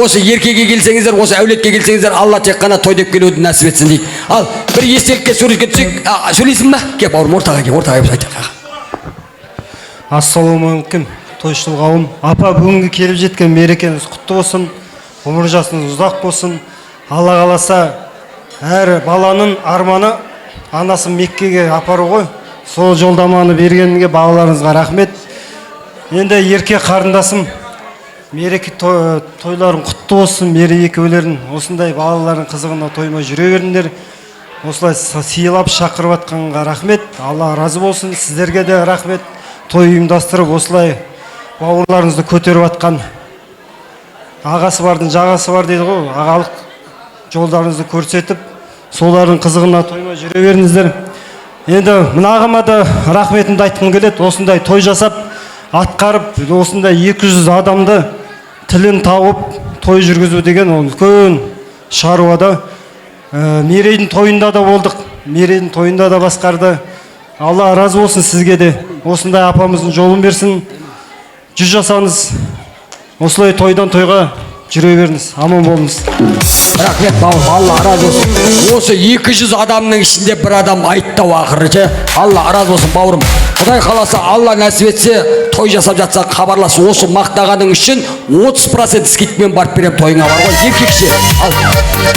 Осы еркеге келсеңіздер, осы әулетке келсеңіздер, Алла тек қана той деп келуді нәсіп етсін дейді. Ал бір естелікке суретке түсейік. Сөйлейсің ба? Кеп бауырым, ортаға біз айтайық. Ассалаумағалейкум, тойшыл қауым. Апа, бүгінгі келіп жеткен мерекеңіз құтты болсын, өмір жасыңыз ұзақ болсын. Алла қаласа әр баланың арманы анасын Меккеге апару ғой. Сол жолдаманы бергенге балаларыңызға рахмет. Енді ерке қарындасым, мереке тойларың құтты болсын, мереке екеулерін осындай балалардың қызығына тоймай жүре беріңдер. Осылай сыйлап шақырып атқанға рахмет. Алла разы болсын, сіздерге де рахмет. Той ұйымдастырып осылай бауырларыңызды көтеріп атқан ағасы бардың жағасы бар дейді ғой. Ағалық жолдарыңызды көрсетіп, солардың қызығына тоймай жүре беріңіздер. Енді мына ағама да рахметімді айтқым келеді. Осындай той жасап, атқарып, осындай 200 адамды тілін тауып той жүргізу деген ол үлкен шаруада. Мерейдің тойында да болдық, мерейдің тойында да басқарды. Алла разы болсын сізге де. Осындай апамыздың жолын берсін. 100 жасаңыз, осылай тойдан тойға жүре беріңіз, аман болыңыз. Рахмет бауырым, Алла разы болсын. Осы 200 адамның ішінде бір адам айттау ақыры. Алла разы болсын бауырым. Құдай қаласа, Алла нәсіп етсе, той жасап жатса хабарлас. Осы мақтағаның үшін 30% скидпен барып берем тойыңа бар ғой. Еркекше.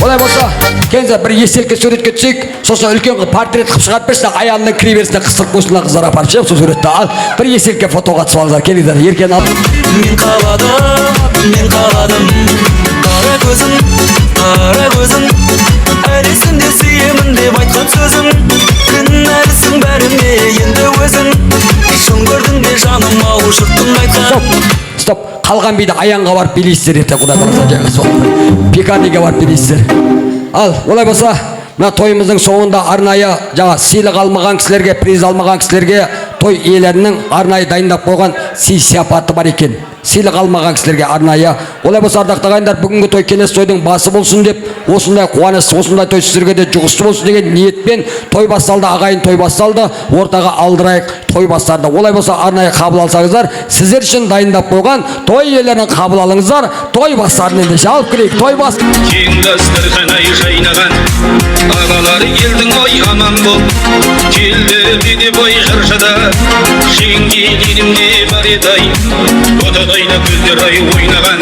Олай болса, келіңіздер бір естелікке суретке түсейік. Сосын үлкен портрет қылып шығарып берсін, аяғына кіре берсін, қыстырып қойсынlar қыздар апарып шығып сол суретті. Ал бір естелікке фотоға түсіп алыңыздар. Келіңіздер, еркен ал. Мен қаладым, қара көзің, әлесінде сүйемін деп айтқан сөзің, кінәлісің бәріне енді өзің, шын көрдің бе жаным ау жұрттың айтқан. Стоп, қалған биді аянға барып билейсіздер, ерте құдай қаласа жаңа сол пиканиге барып билейсіздер. Ал олай болса, мына тойымыздың соңында арнайы жаңа сыйлық алмаған кісілерге, приз алмаған кісілерге той иелерінің арнайы дайындап қойған сый сияпаты бар екен. Сыйлық алмаған кісілерге арнайы. Олай болса, ардақты ағайындар, бүгінгі той келесі тойдың басы болсын деп, осындай қуаныш, осындай той сіздерге де жұғысты болсын деген ниетпен той басталды, ағайын той басталды, ортаға алдырайық той бастарды. Олай болса, арнайы қабыл алсаңыздар, сіздер үшін дайындап қойған той иелерін қабыл алыңыздар, той бастарын ендеше алып келейік, той бас. Кең дастархан жайнаған, ағалар елдің ой аман бол, келді биде бой қаршада, жеңгелерімде бар еді ай, отадайда көздер ай ойнаған,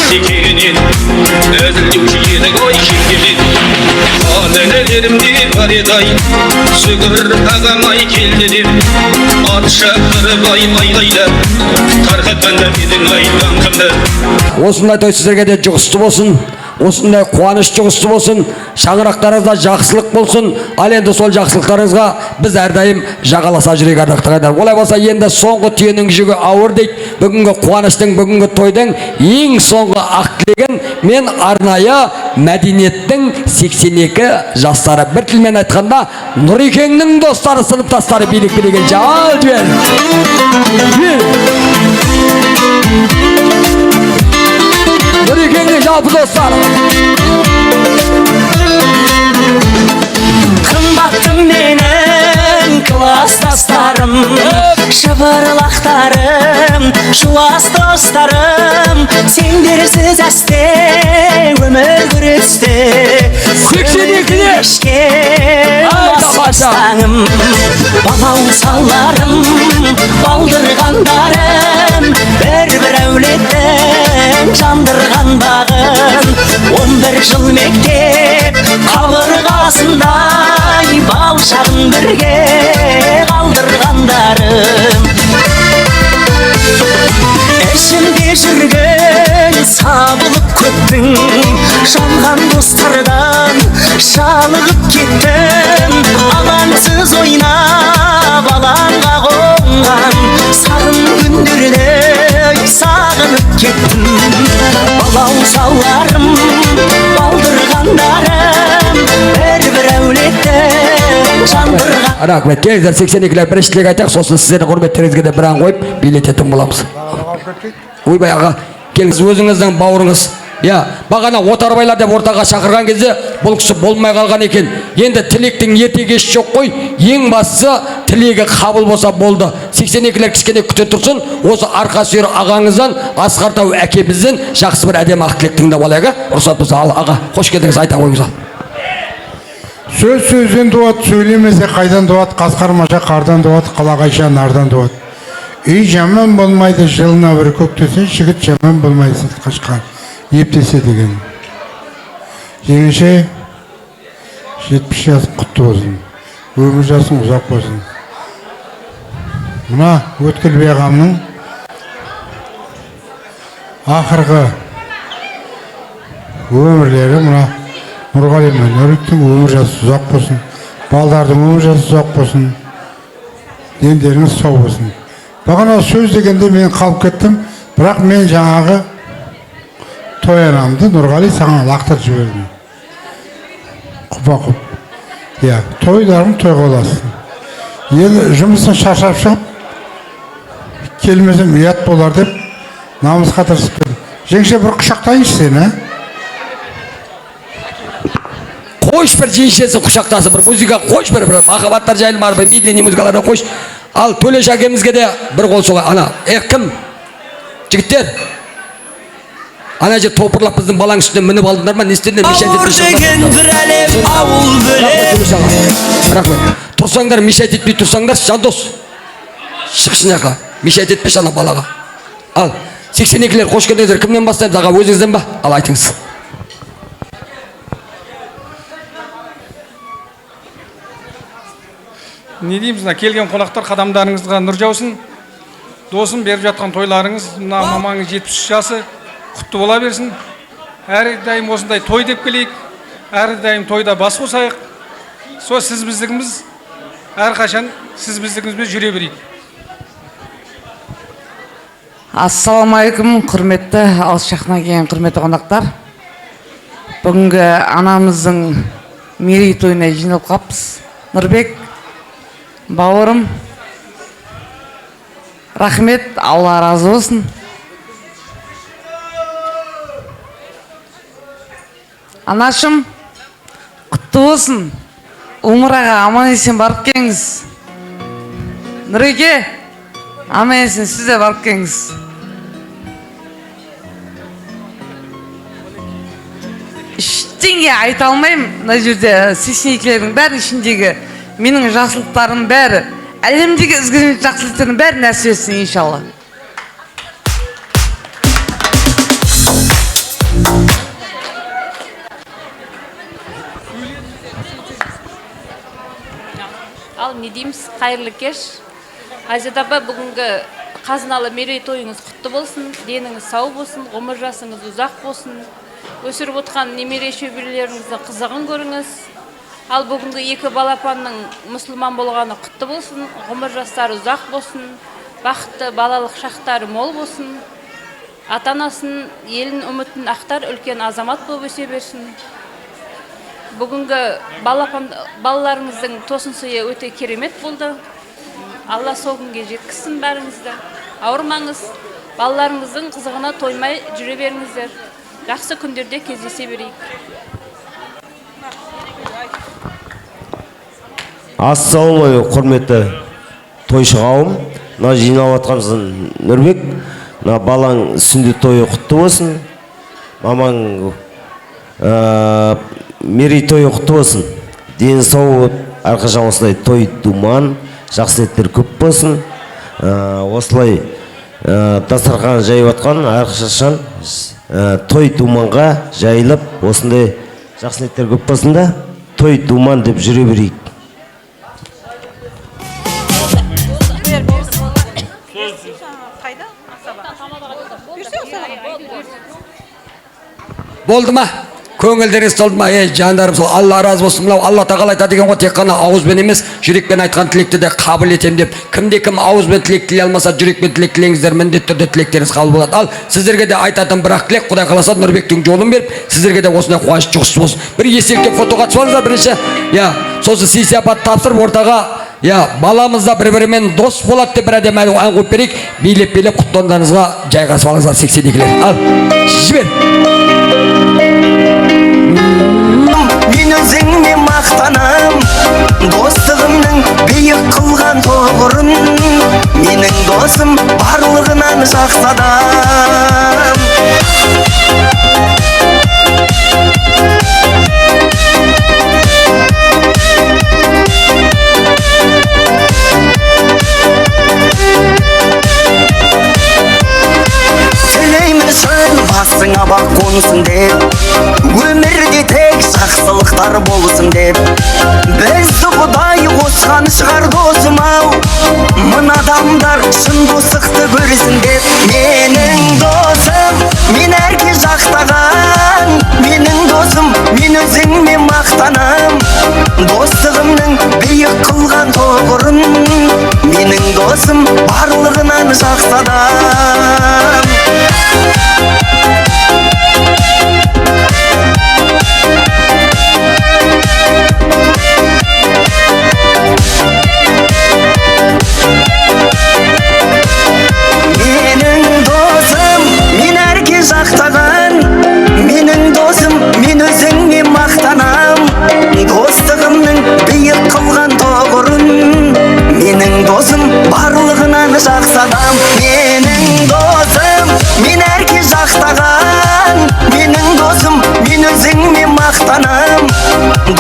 текені менен әзілдеуші едік ой шекемен ал інілерімде бар еді ай сүгір ағамай келді деп ат шақырып айғайлап тарқатқанда менің айтқан кімді осындай той сіздерге де жұғысты болсын, осындай қуаныш жұғысты болсын, шаңырақтарыңызда жақсылық болсын. Ал енді сол жақсылықтарыңызға біз әрдайым жағаласа жүрейік ардақты ағайындар. Олай болса енді соңғы түйенің жүгі ауыр дейді. Бүгінгі қуаныштың, бүгінгі тойдың ең соңғы ақ тілегін мен арнайы мәдениеттің 82 жастары, бір тілмен айтқанда Нұрекеңнің достары, сыныптастары билік билеген жал жібер. Нұрекеңнің жалпы достары. Қымбаттым менің класстастарым, шыбырлақтарым, жуас достарым, сендерсіз әсте өмір күресте 82-де бастаңым, балау саларым, балдырғандарым, бір әулеттің жандырған бағын, 11 жыл мектеп қабырғасындай бал шағын бірге қалдырғандарым, ішімде жүрген сабылып көптің жалған достардан жалығып кеттім, алаңсыз ойнап алаңға қонған сағын күндерде сағынып кеттім, балау саларым, балдырғандарым, бір әулеттің жандырған. Рахмет, келіңіздер 82-лер бірінші тілек айтайық, сосын сіздердің құрметтеріңізге де бір ән қойып билететін боламыз. Ойбай аға, келіңіз, өзіңіздің бауырыңыз. Бағана отарбайлар деп ортаға шақырған кезде бұл кісі болмай қалған екен. Енді тілектің ерте кеш жоқ қой. Ең бастысы тілегі қабыл болса болды. 82-лер кішкене күте тұрсын. Осы арқа сүйер ағаңыздан, Асқар Тау әкемізден жақсы бір әдемі ақ тілек тыңдап алайық. Рұқсат болса, аға, қош келдіңіз, айта қойыңыз. Сөз сөзден туады, сөйлемесе қайдан туады, қасқармаша қардан туады, қалағайша нардан туады. Үй жаман болмайды, жылына бір көктесе, жігіт жаман болмайды, сыртқа шыққан ептесе деген. Жеңеше 70 жас құтты болсын, өмір жасың ұзақ болсын. Мына Өткел ағамның ақырғы өмірлері, мына Нұрғали мен Нұректің өмір жасы ұзақ болсын, балдардың өмір жасы ұзақ болсын, дендеріңіз сау болсын. Бағана сөз дегенде мен қалып кеттім, бірақ мен жаңағы той анамды Нұрғали саған лақтырып жібердім. Құпа-құп. Тойларым тойға оласын. Енді жұмыстан шаршап шығып, келмесем ұят болар деп, намысқа тырысып келдім. Жеңше бір құшақтайыншы сені, ә? Қойш бір жеңшесі құшақтасы, бір музыка қойш бір махаббаттар жайлы бар, бір медлений музыкаларда қойш. Ал Төлеш әкемізге де бір қол соға. Ана, кім? Жігіттер, ана жер топырлап біздің балаң үстіне мініп алдыңдар ма? Не істедіңдер? Ауыр деген бір әлем ауыл бөлек. Рахмет. Тұрсаңдар, мешайт етпей тұрсаңдар, жандос. Шықшын яқа, мешайт етпеш ана балаға. Ал, 82-лер қош келдіңіздер, кімнен бастаймыз аға, өзіңізден ба? Ал, айтыңыз. Не дейміз, келген қонақтар қадамдарыңызға нұр жаусын. Досым, беріп жатқан тойларыңыз, мына мамаңыз 73 жасы құтты бола берсін. Әрдайым осындай той деп келейік, әрдайым тойда бас қосайық. Сол сіз біздігіміз, әрқашан сіз біздігімізбен жүре берейік. Ассалаумағалейкум, құрметті алыс жақыннан келген құрметті қонақтар. Бүгінгі анамыздың мерейтойына жиналып қаппыз. Нұрбек, бауырым, рахмет, Алла разы болсын. Анашым, құтты болсын. Умраға аман есен барып келіңіз. Нұреке, аман есен сіз де барып келіңіз. Ештеңе айта алмаймын. Мына жерде 82-лердің бәрінің ішіндегі менің жақсылықтарым бәрі, әлемдегі ізгі жақсылықтардың бәрі нәсіп етсін иншалла. не дейміз, қайырлы кеш. Айзат апа, бүгінгі қазыналы мерейтойыңыз құтты болсын, деніңіз сау болсын, ғұмыр жасыңыз ұзақ болсын. Өсіріп отқан немере шөберелеріңізді қызығын көріңіз. Ал бүгінгі екі балапанның мұсылман болғаны құтты болсын, ғұмыр жастары ұзақ болсын, бақытты балалық шақтары мол болсын. Ата-анасын, елін үмітін ақтар, үлкен азамат болып өсе берсін. Бүгінгі балаларыңыздың тосын сыйы өте керемет болды. Алла сол күнге жеткізсін бәріңізді. Ауырмаңыз, балаларыңыздың қызығына тоймай жүре беріңіздер. Жақсы күндерде кездесе берейік. Ассалаумағалейкум, құрметті тойшы қауым. Мына жиналып жатқанымыз Нұрбек. Мына балаң сүндет тойы құтты болсын. Мамаң мерейтойы құтты болсын. Дені сау болып, әрқашан осылай той думан, жақсы ниеттер көп болсын. Осылай дастархан жайып жатқан әрқашан той думанға жайылып, осындай жақсы ниеттер көп болсын да, той думан деп жүре берейік. Болды ма? Көңілдеріңіз толды ма? Жандарым, сол Алла разы болсын. Мынау Алла тағала айтады деген ғой, тек қана ауызбен емес, жүрекпен айтқан тілекті де қабыл етем деп. Кімде-кім ауызбен тілек тілей алмаса, жүрекпен тілек тілеңіздер, міндетті түрде тілектеріңіз қабыл болады. Ал сіздерге де айтатын бірақ тілек, Құдай қаласа Нұрбектің жолын беріп, сіздерге де осындай қуаныш жұғысты болсын. Бір естелікке фотоға түсіп алыңыздар бірінші. Сосын сый сияпат тапсырып ортаға, баламызда бір-бірімен дос болады деп бір әдем ән қойып берейік. Билеп-билеп құттықтауларыңызға жайғасып алыңыздар 82-лер. Ал, жібер. Мен өзіңмен мақтанам, достығымның биік қылған тоғырын. Менің досым барлығынан жақсы адам. Тілеймін шын басыңа бақ қонсын деп, өмірде тек жақсылықтар болсын деп. Бізді Құдай қосқан шығар досым-ау, мына адамдар шын достықты көрсін деп. Менің досым, мен әрке жақтаған, менің досым, мен өзіңмен мақтанам. Достығымның биік қылған тоғырын, менің досым барлығынан жақсы адам. Менің досым, мен әрке жақтаған, менің досым, мен өзіңмен мақтанам. Достығымның биік қылған тоғырын, менің досым барлығынан жақсы адам. Менің досым, мен әрке жақтаған, менің досым, мен өзіңмен мақтанам.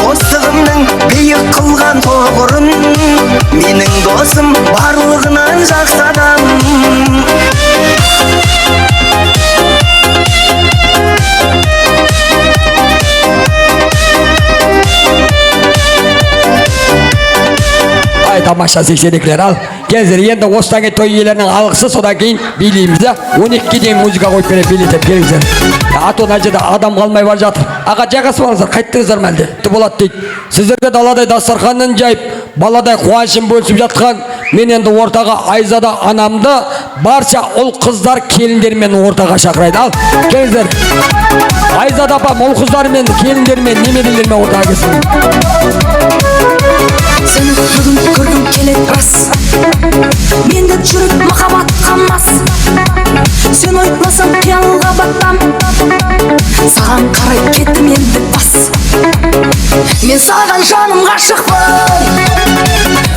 Достығымның биік қылған тоғырын, менің досым барлығынан жақсы адам. Тамаша 82-лер. Ал келіңіздер, енді осыдан кейін той иелерінің алғысы, содан кейін билейміз. 12-ге дейін музыка қойып беріп билетіп келіңіздер. Аты мына жерде адам қалмай бар жатыр. Аға жайғасып алыңыздар, қайттыңыздар ма әлде? Болады дейді. Сіздерге даладай дастарханын жайып, баладай қуанышын бөлісіп жатқан, мен енді ортаға Айзада анамды барша ұл қыздар келіндермен ортаға шақырайды. Ал келіңіздер. Айзада апам ұл қыздармен, келіндермен, немерелермен ортаға келсін. Сені бүгін көргім келеді рас, менде жүрек махаббатқа мас. Сен айтмасаң қиялға батам, саған қарай кеттім енді бас. Мен саған жаным ғашықпын,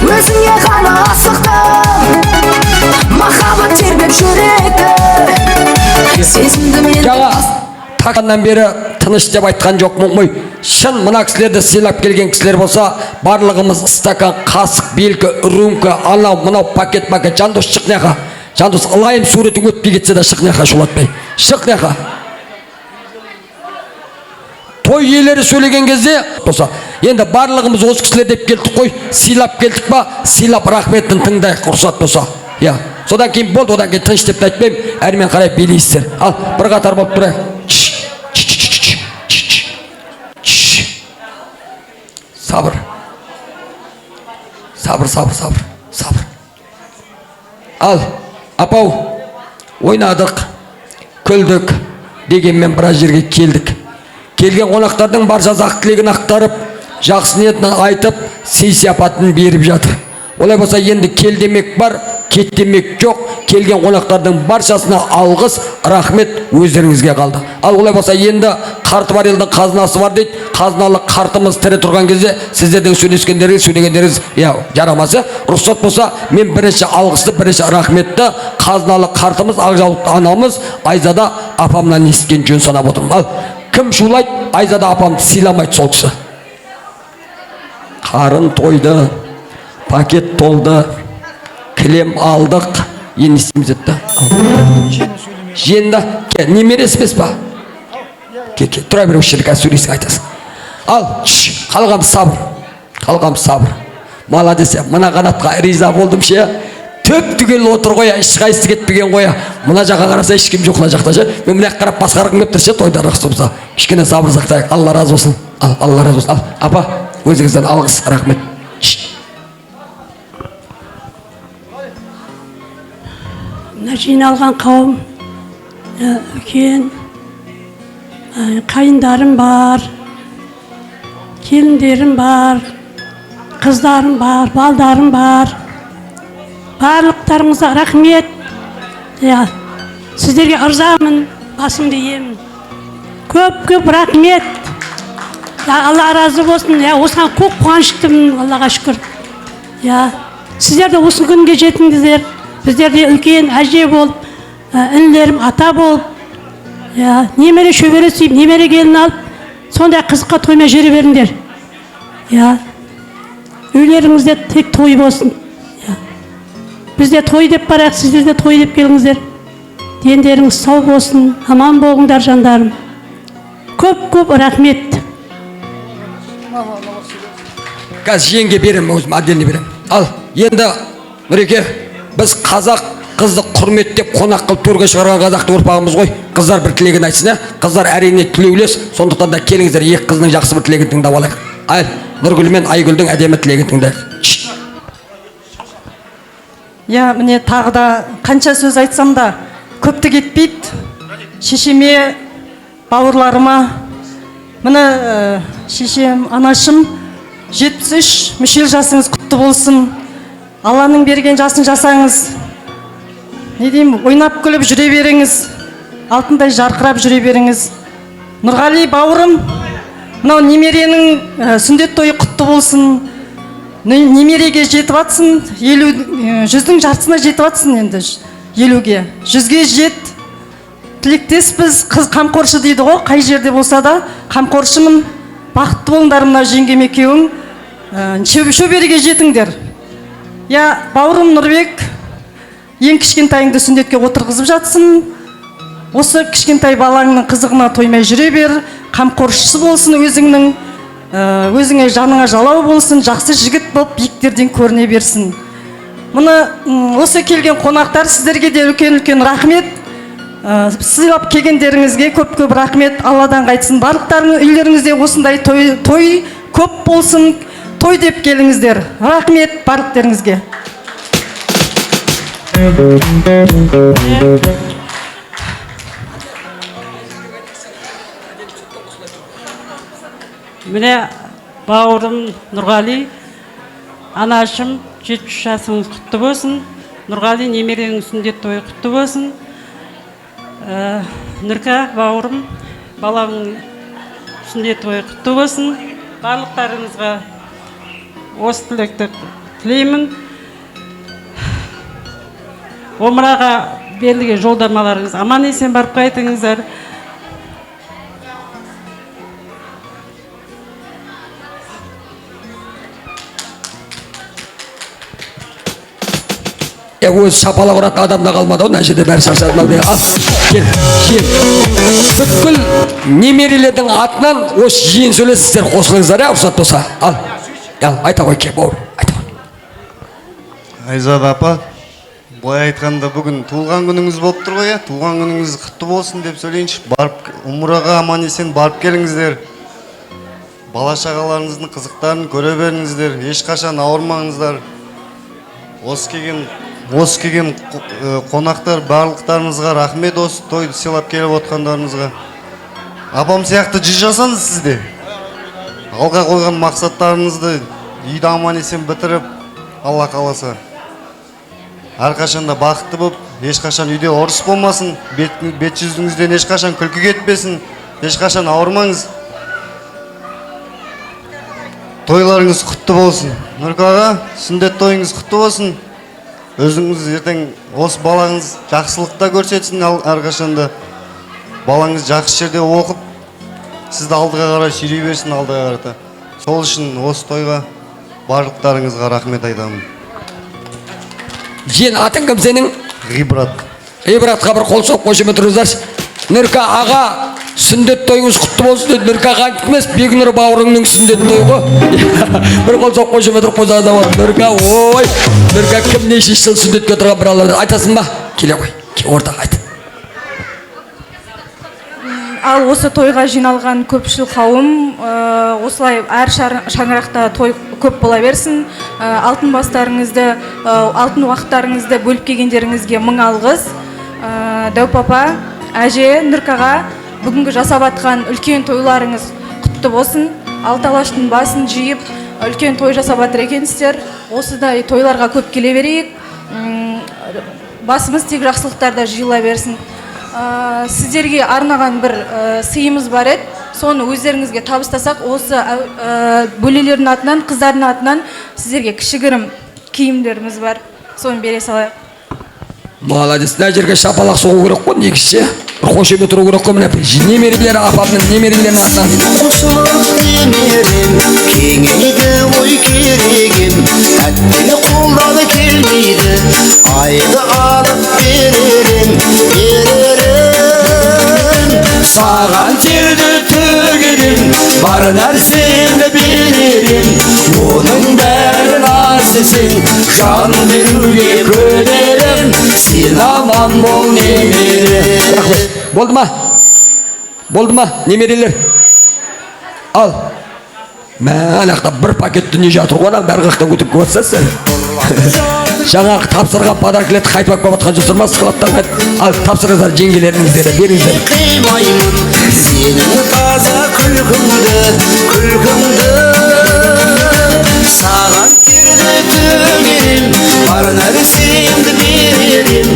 өзіңе ғана асықтым. Махаббат тербеп жүректі, сезімді мен тақаннан бері тыныш деп айтқан жоқ мұңмой. Шын мына кісілерді сыйлап келген кісілер болса, барлығымыз стакан, қасық, белгі, рюмка, анау, мынау пакет. Жандос шық неқа. Жандос, ылайым суретің өтпей кетсе де шық неқа, шулатпай. Шық неқа. той иелері сөйлеген кезде болса, енді барлығымыз осы кісілер деп келдік қой, сыйлап келдік па, сыйлап рахметін тыңдайық, рұқсат болса. Иә, содан кейін болды, одан кейін тыныш деп айтпаймын, әрмен қарай билейсіздер. Ал, бір қатар болып тұрайық. Сабыр. Сабыр. Ал, апау, ойнадық, күлдік, дегенмен біраз жерге келдік. Келген қонақтардың бар жазақ тілегін ақтарып, жақсы ниетін айтып, сый сияпатын беріп жатыр. Олай болса енді кел демек бар, кет демек жоқ. Келген қонақтардың баршасына алғыс, рахмет өздеріңізге қалды. Ал олай болса енді қарты бар елдің қазынасы бар дейді. Қазыналы қартымыз тірі тұрған кезде сіздердің сөйлегендеріңіз жарамасы. Рұқсат болса, мен бірінші алғысты, бірінші рахметті қазыналы қартымыз, Ақжаулықты анамыз Айзада апамнан естіген жөн санап отырмын. Ал кім шулайды? Айзада апамды сыйламайды сол кісі. Қарын тойды, пакет толды, кілем алдық, енді істейміз етті. Жиында, немересі емес па? Тұра бір өшірі қазір сөйлесің айтасың. Ал, қалғам сабыр. Мала десе, мына қанатқа риза болдым ше. Төп түгел отыр қоя, ешқайсысы кетпеген қоя. Мына жаққа қараса ешкім жоқ мына жақта ше. Мен мына қарап басқарғым кеп тұр ше, тойда рақсы болса. Кішкене сабыр сақтайық. Алла разы болсын. Алла разы болсын. Апа, өзіңізден алғыс, рахмет. Мына жиналған қауым үлкен қайындарым бар, келіндерім бар, қыздарым бар, балдарым бар. Барлықтарыңызға рахмет. Сіздерге ырзамын, басымды иемін. Көп рахмет. Алла разы болсын. Осыған көп қуаныштымын, Аллаға шүкір. Сіздер де осы күнге жетіңіздер. Біздер де үлкен әже болып, інілерім ата болып, немере шөбере сүйіп, немере келін алып, сондай қызыққа тоймай жүре беріңдер. Үйлеріңізде тек той болсын. Бізде той деп барақ, сіздер де той деп келіңіздер. Дендеріңіз сау болсын, аман болыңдар жандарым. Көп рахмет. Қазір жеңге берем, өзім отдельно берем. Ал, енді Нұреке, біз қазақ қызды құрметтеп қонақ қылып төрге шығарған қазақтың ұрпағымыз ғой. Қыздар бір тілегін айтсын, қыздар әрине тілеулес, сондықтан да келіңіздер, екі қыздың жақсы бір тілегін тыңдап алайық. Ал, Нұргүл мен Айгүлдің әдемі тілегін тыңдайық. Міне тағы да қанша сөз айтсам да көпті кетпейді. Шешеме, бауырларыма, міне шешем, анашым 73 мүшел жасыңыз құтты болсын. Алланың берген жасын жасаңыз. Не деймін, ойнап күліп жүре беріңіз. Алтындай жарқырап жүре беріңіз. Нұрғали бауырым, мынау немеренің сүндет тойы құтты болсын. Немереге жетіп атсын, 100-дің жартысына жетіп атсын енді. 50-ге, 100-ге жет. Тілектеспіз, қыз қамқоршы дейді ғой, қай жерде болса да қамқоршымын. Бақытты болыңдар мына жеңгем екеуің. Шөбереге жетіңдер. Бауырым Нұрбек, ең кішкентайыңды сүндетке отырғызып жатсын. Осы кішкентай балаңның қызығына тоймай жүре бер. Қамқоршысы болсын өзіңнің. Өзіңе жаныңа жалау болсын, жақсы жігіт болып биіктерден көріне берсін. Мұны осы келген қонақтар, сіздерге де үлкен рахмет. Сыйлап келгендеріңізге көп рахмет. Алладан қайтсын. Барлықтарың үйлеріңізде осындай той көп болсын. Той деп келіңіздер. Рахмет барлықтарыңызге. Міне бауырым Нұрғали, анашым 73 жасыңыз құтты болсын. Нұрғали немеренің сүндет тойы құтты болсын. Нұрка бауырым, балаңның сүндет тойы құтты болсын. Барлықтарыңызға осы тілекті тілеймін. Омыраға берілген жолдамаларыңыз аман есен барып қайтыңыздар. Өзі шапалақ ұратын адамда қалмады ғой, мына жерде бәрі шаршады. Ал кел, бүткіл немерелердің атынан осы жиын сөйлесіздер, қосылыңыздар, рұқсат болса. Ал айта қой, кел бауыр, айта қой. Айзат апа, былай айтқанда бүгін туылған күніңіз болып тұр ғой, туылған күніңіз құтты болсын деп сөйлейінші. Барып умраға аман есен барып келіңіздер. Бала шағаларыңыздың қызықтарын көре беріңіздер, ешқашан ауырмаңыздар. Осы келген қонақтар барлықтарыңызға рахмет, осы тойды сыйлап келіп отқандарыңызға. Апам сияқты жүз жасаңыз сізде. Алға қойған мақсаттарыңызды үйді аман есен бітіріп, Алла қаласа. Әрқашанда бақытты болып, ешқашан үйде ұрыс болмасын, бет жүзіңізден ешқашан күлкі кетпесін, ешқашан ауырмаңыз. Тойларыңыз құтты болсын. Нұркаға, сүндет тойыңыз құтты болсын. Өзіңіз ертең осы балаңыз жақсылықта көрсетсін әрқашанда. Балаңыз жақсы жерде оқып, сізді алдыға қарай сүйрей берсін, алдыға қарата. Сол үшін осы тойға барлықтарыңызға рахмет айтамын. Жиен, атың кім сенің? Ғибрат. Ғибратқа бір қол соқ қошеме тұрыңыздаршы. Нұрка аға, сүндет тойыңыз құтты болсын деді. Нұрка аға кетмес, Бегнұр бауырыңның сүндет тойы ғой. Бір қол соқ қошеме тұрып қойса да бар. Нұрка, ой, Нұрка кім неше жыл сүндетке тұрған бір алады. Айтасың ба? Келе қой, ортаға айт. Ал осы тойға жиналған көпшіл қауым, осылай әр шаңырақта той көп бола берсін. Алтын бастарыңызды, алтын уақыттарыңызды бөліп келгендеріңізге мың алғыс. Дәу папа, әже, Нұркаға бүгінгі жасап атқан үлкен тойларыңыз құтты болсын. Алты алаштың басын жиып, үлкен той жасап атыр екенсіздер. Осыдай тойларға көп келе берейік. Басымыз тек жақсылықтарда жиыла берсін. Сіздерге арнаған бір сыйымыз бар еді. Соны өздеріңізге табыстасақ, осы бөлелердің атынан, қыздардың атынан сіздерге кішігірім киімдеріміз бар. Соны бере салайық. Молодец, мына жерге шапалақ соғу керек қой, негізше. Бір қошеме тұру керек қой, міне немерелері, апамның немерелерінің атынан. Қосылып немерем, кеңейді ой керегем, әттені қолдады келмейді, айды алып беререм. Саған терді төгерем, бар нәрсемді беререм, оның бәрін арсесең, жан беруге көнерем, сен аман бол немере. Болды ма? Болды ма, немерелер? Ал. Мәнақта бір пакет дүние жатыр ғой, бәрі қақтан көтіп көтсіз сен. Жаңағы тапсырған подаркілерді қайтып ақпап атқан жүрсірмас қылаттан қайт. Ал тапсырыңыздар жеңгелеріңіздері, беріңіздер. Қимаймын сенің таза күлкіңді, саған терді төгерем, бар нәрсемді беререм,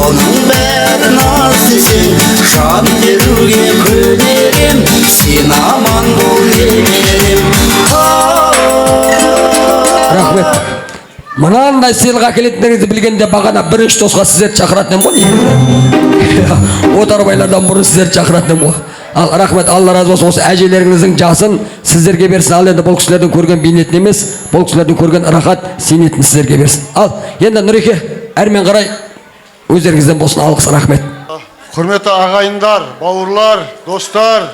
оның бәрін арсесең, жан беруге көнерем, сен аман бол немерем. Рахмет. Мынандай сыйлық әкелетіндеріңізді білгенде бағана бірінші тосқа сіздерді шақыратын ем ғой. Отарбайлардан бұрын сіздерді шақыратын ем ғой. Ал рахмет, Алла разы болсын, осы әжелеріңіздің жасын сіздерге берсін. Ал енді бұл кісілердің көрген бейнетін емес, бұл кісілердің көрген рахат сенетін сіздерге берсін. Ал енді Нұреке, әрмен қарай өздеріңізден болсын, алғыс, рахмет. Құрметті ағайындар, бауырлар, достар,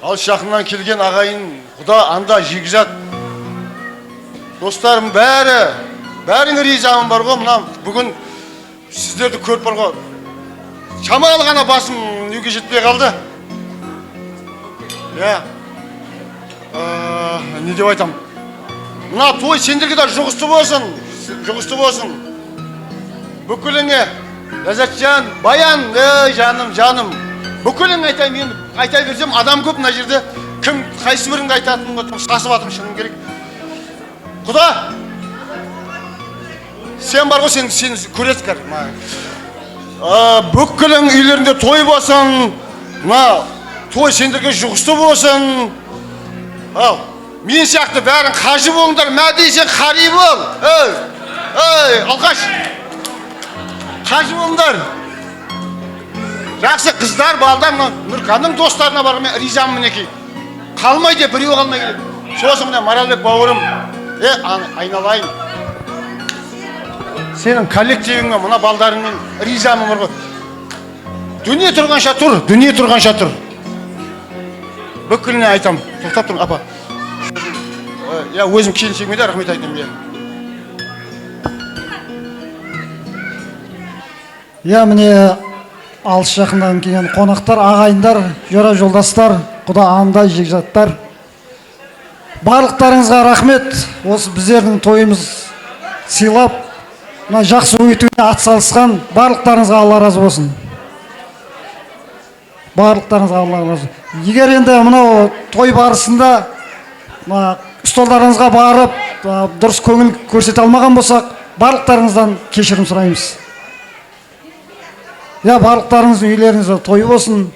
алыс жақыннан келген ағайын, құда анда жегжат. Достарым бәрің ризамын бар ғой, мына бүгін сіздерді көріп бар ғой. Шамалы ғана басым үйге жетпей қалды. Не деп айтам? Мына той сендерге де жұғысты болсын. Бүкіліңе, Ләззатжан, Баян, жаным. Бүкіліңе айтайын, енді айтай берсем, адам көп мына жерде. Кім қайсы біріңді айтатынын сасып атым шыным керек. Құда, сен бар ғой, сен көресіңдер. Бүкілің үйлерінде той болсын, той сендерге жұғысты болсын. Мен сияқты бәрін қажы болыңдар, мәдей сен қари бол. Алқаш, қажы болыңдар. Жақсы қыздар, балдар, Нұрканың достарына бар, мен ризамын мінекей. Қалмай деп, біреу қалмай келеді. Сосын міне Маралбек бауырым, айналайын. сенің коллективіңе мына балдарыңмен ризамын ғой. Дүние тұрғанша тұр, дүние тұрғанша тұр. Бүкіліне айтам, тоқтап тұрың, апа. Я өзім келіншегіме де рахмет айтам. Я міне алыс жақындан келген қонақтар, ағайындар, жора жолдастар, құда андай жекжаттар. Барлықтарыңызға рахмет. Осы біздердің тойымыз сыйлап, мына жақсы өтуіне атсалысқан барлықтарыңызға Алла разы болсын. Барлықтарыңызға Алла разы болсын. Егер енді мынау той барысында столдарыңызға барып, дұрыс көңіл көрсете алмаған болсақ, барлықтарыңыздан кешірім сұраймыз. Я барлықтарыңыздың үйлеріңізде той болсын.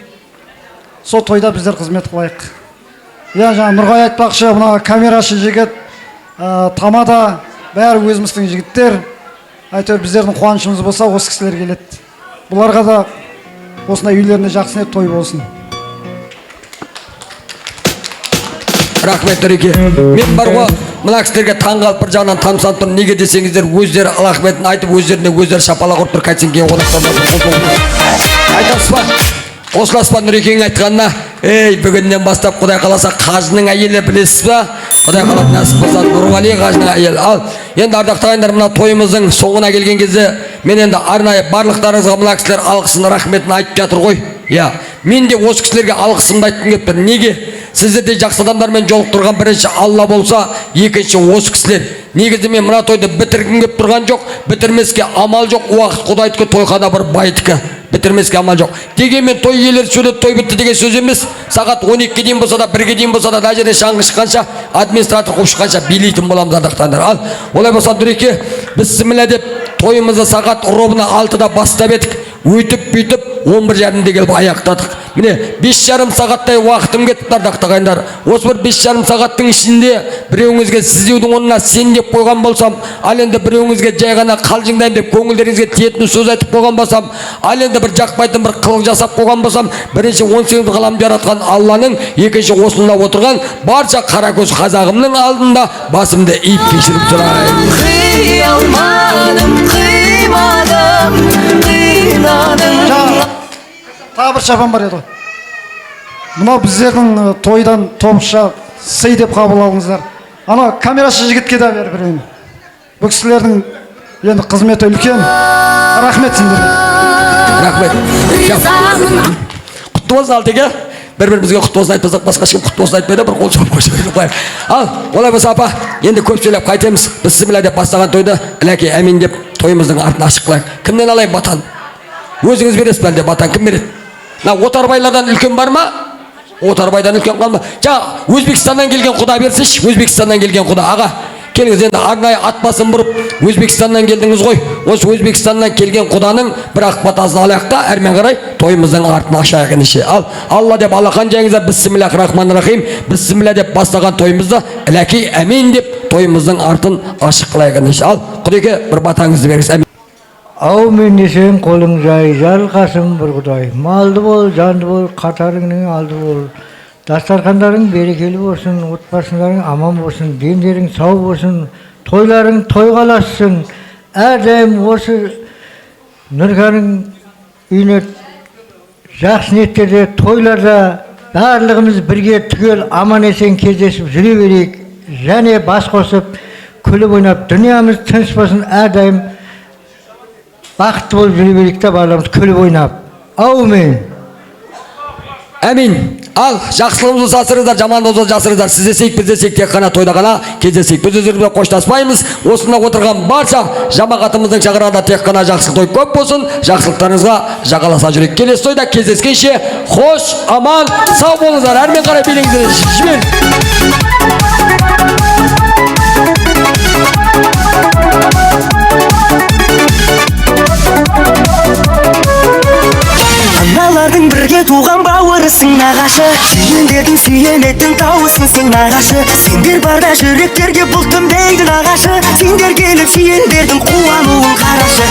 Сол тойда біздер қызмет қылайық. Я жаңа Нұрғай айтпақшы, мына камерашы жігіт, Тамада, бәрі өзіміздің жігіттер. Әйтеуір біздердің қуанышымыз болса, осы кісілер келеді. Бұларға да осындай үйлерінде жақсы той болсын. Рахмет Нұреке. Мен бар ғой, мына кісілерге таңғалып бір жағынан тамсанып тұр. Неге десеңіздер, өздері рахметін айтып, өздеріне өздері шапалақ ұрып тұр. Қайтсен кейін айтасыз ба? Қосыласыз ба Нұрекенің айтқанына? Бүгіннен бастап Құдай қаласа қажының әйелі білесіз ба? Құдай қаласа нәсіп болса Нұрғали қажының әйелі. Ал, енді ардақты ағайындар, мына тойымыздың соңына келген кезде мен енді арнайы барлықтарыңызға мына кісілер алғысын, рахметін айтып жатыр ғой. Я, мен де осы кісілерге алғысымды айтқым келіп тұр. Неге? Сіздерде жақсы адамдармен жолықтырған бірінші Алла болса, екінші осы кісілер. Негізі мен мына тойды бітіргім келіп тұрған жоқ, бітірмеске амал жоқ. Уақыт Құдайдікі, тойхана бір байдікі. Бітірмеске амал жоқ. Дегенмен той иелері сөйледі, той бітті деген сөз емес. Сағат 12-ге дейін болса да, 1-ге дейін болса да, жерден шаңғы шыққанша, администратор қуып шыққанша билейтін боламыз ардақтандар. Ал, олай болса Нұреке, біз сімілі деп тойымызды сағат робына 6-да бастап едік. Өйтіп-бүйтіп 11:30-де келіп аяқтадық. Міне 5,5 сағаттай уақытым кетті ардақтың ағайындар. Осы бір 5,5 сағаттың ішінде біреуіңізге сіздеудің орнына сен деп қойған болсам, ал енді біреуіңізге жай ғана қалжыңдаймын деп көңілдеріңізге тиетін сөз айтып қойған болсам, ал енді бір жақпайтын бір қылық жасап қойған болсам, бірінші 18 ғаламды яратқан Алланың, екінші осында отырған барша қаракөз қазағымның алдында басымды иіп кешіріп сұраймын. Қиялмадым, қимадым, қинадым. Тағы бір шапан бар еді ғой. Мынау біздердің тойдан топша сый деп қабыл алыңыздар. Ана камерашы жігітке де бер біреуін. Бұл кісілердің енді қызметі үлкен. Рахмет сендерге. Рахмет. Құтты болсын Алтеке. Бір-бірімізге құтты болсын айтпасақ, басқа ешкім құтты болсын айтпайды, бір қол жауып қойшы. Ал, олай болса апа, енді көп сөйлеп қайтеміз. Біз сімілі деп бастаған тойды, Ілеке әмин деп тойымыздың артын ашық қылайық. Кімнен алайын батан? Өзіңіз бересіз бәлде батан, кім береді? Отарбайлардан үлкен бар ма? Отарбайдан үлкен қалма. Жаңа Өзбекстаннан келген құда берсінші, Өзбекстаннан келген құда. Аға, келіңіз енді арнайы ат басын бұрып, Өзбекстаннан келдіңіз ғой. Осы Өзбекстаннан келген құданың бір ақбатасын алайық та, әрмен қарай тойымыздың артын ашайық ендеше. Ал, Алла деп алақан жайыңыздар, бисмиллахир-рахманир-рахим, бисмилля деп бастаған тойымызды, Ілеке әмин деп тойымыздың артын ашық қылайық ендеше. Ал, Құдеке бір батаңызды беріңіз. Әумин десең қолың жай, жарылқасын бір Құдай. Малды бол, жанды бол, қатарыңның алды бол. Дастархандарың берекелі болсын, отбасыларың аман болсын, дендерің сау болсын, тойларың тойғаласын. Әрдайым осы Нұрғаның үйіне жақсы ниеттерде, тойларда барлығымыз бірге түгел аман есен кездесіп жүре берейік. Және бас қосып, күліп ойнап, дүниямыз тыныш болсын, әрдайым бақытты болып жүре берейік те барлығымыз күліп ойнап. Әумин. Әмин. Ал, жақсылығымызды сасырыздар, жамандығымызды жасырыздар. Сіз десек, біз десек, тек қана тойда ғана кездесек. Біз өздерімізбен қоштаспаймыз. Осында отырған барша жамағатымыздың шақырғанда тек қана жақсылық той көп болсын. Жақсылықтарыңызға жағаласа жүрек. Келесі тойда кездескенше хош, аман, сау болыңыздар. Әрмен қарай билеңіздер. Жібер. Аналардың бірге туған бауырысың нағашы, сүйендердің сүйенетін тауысың сен нағашы. Сендер барда жүректерге бұлтым дейді нағашы, сендер келіп сүйендердің қуануын қарашы.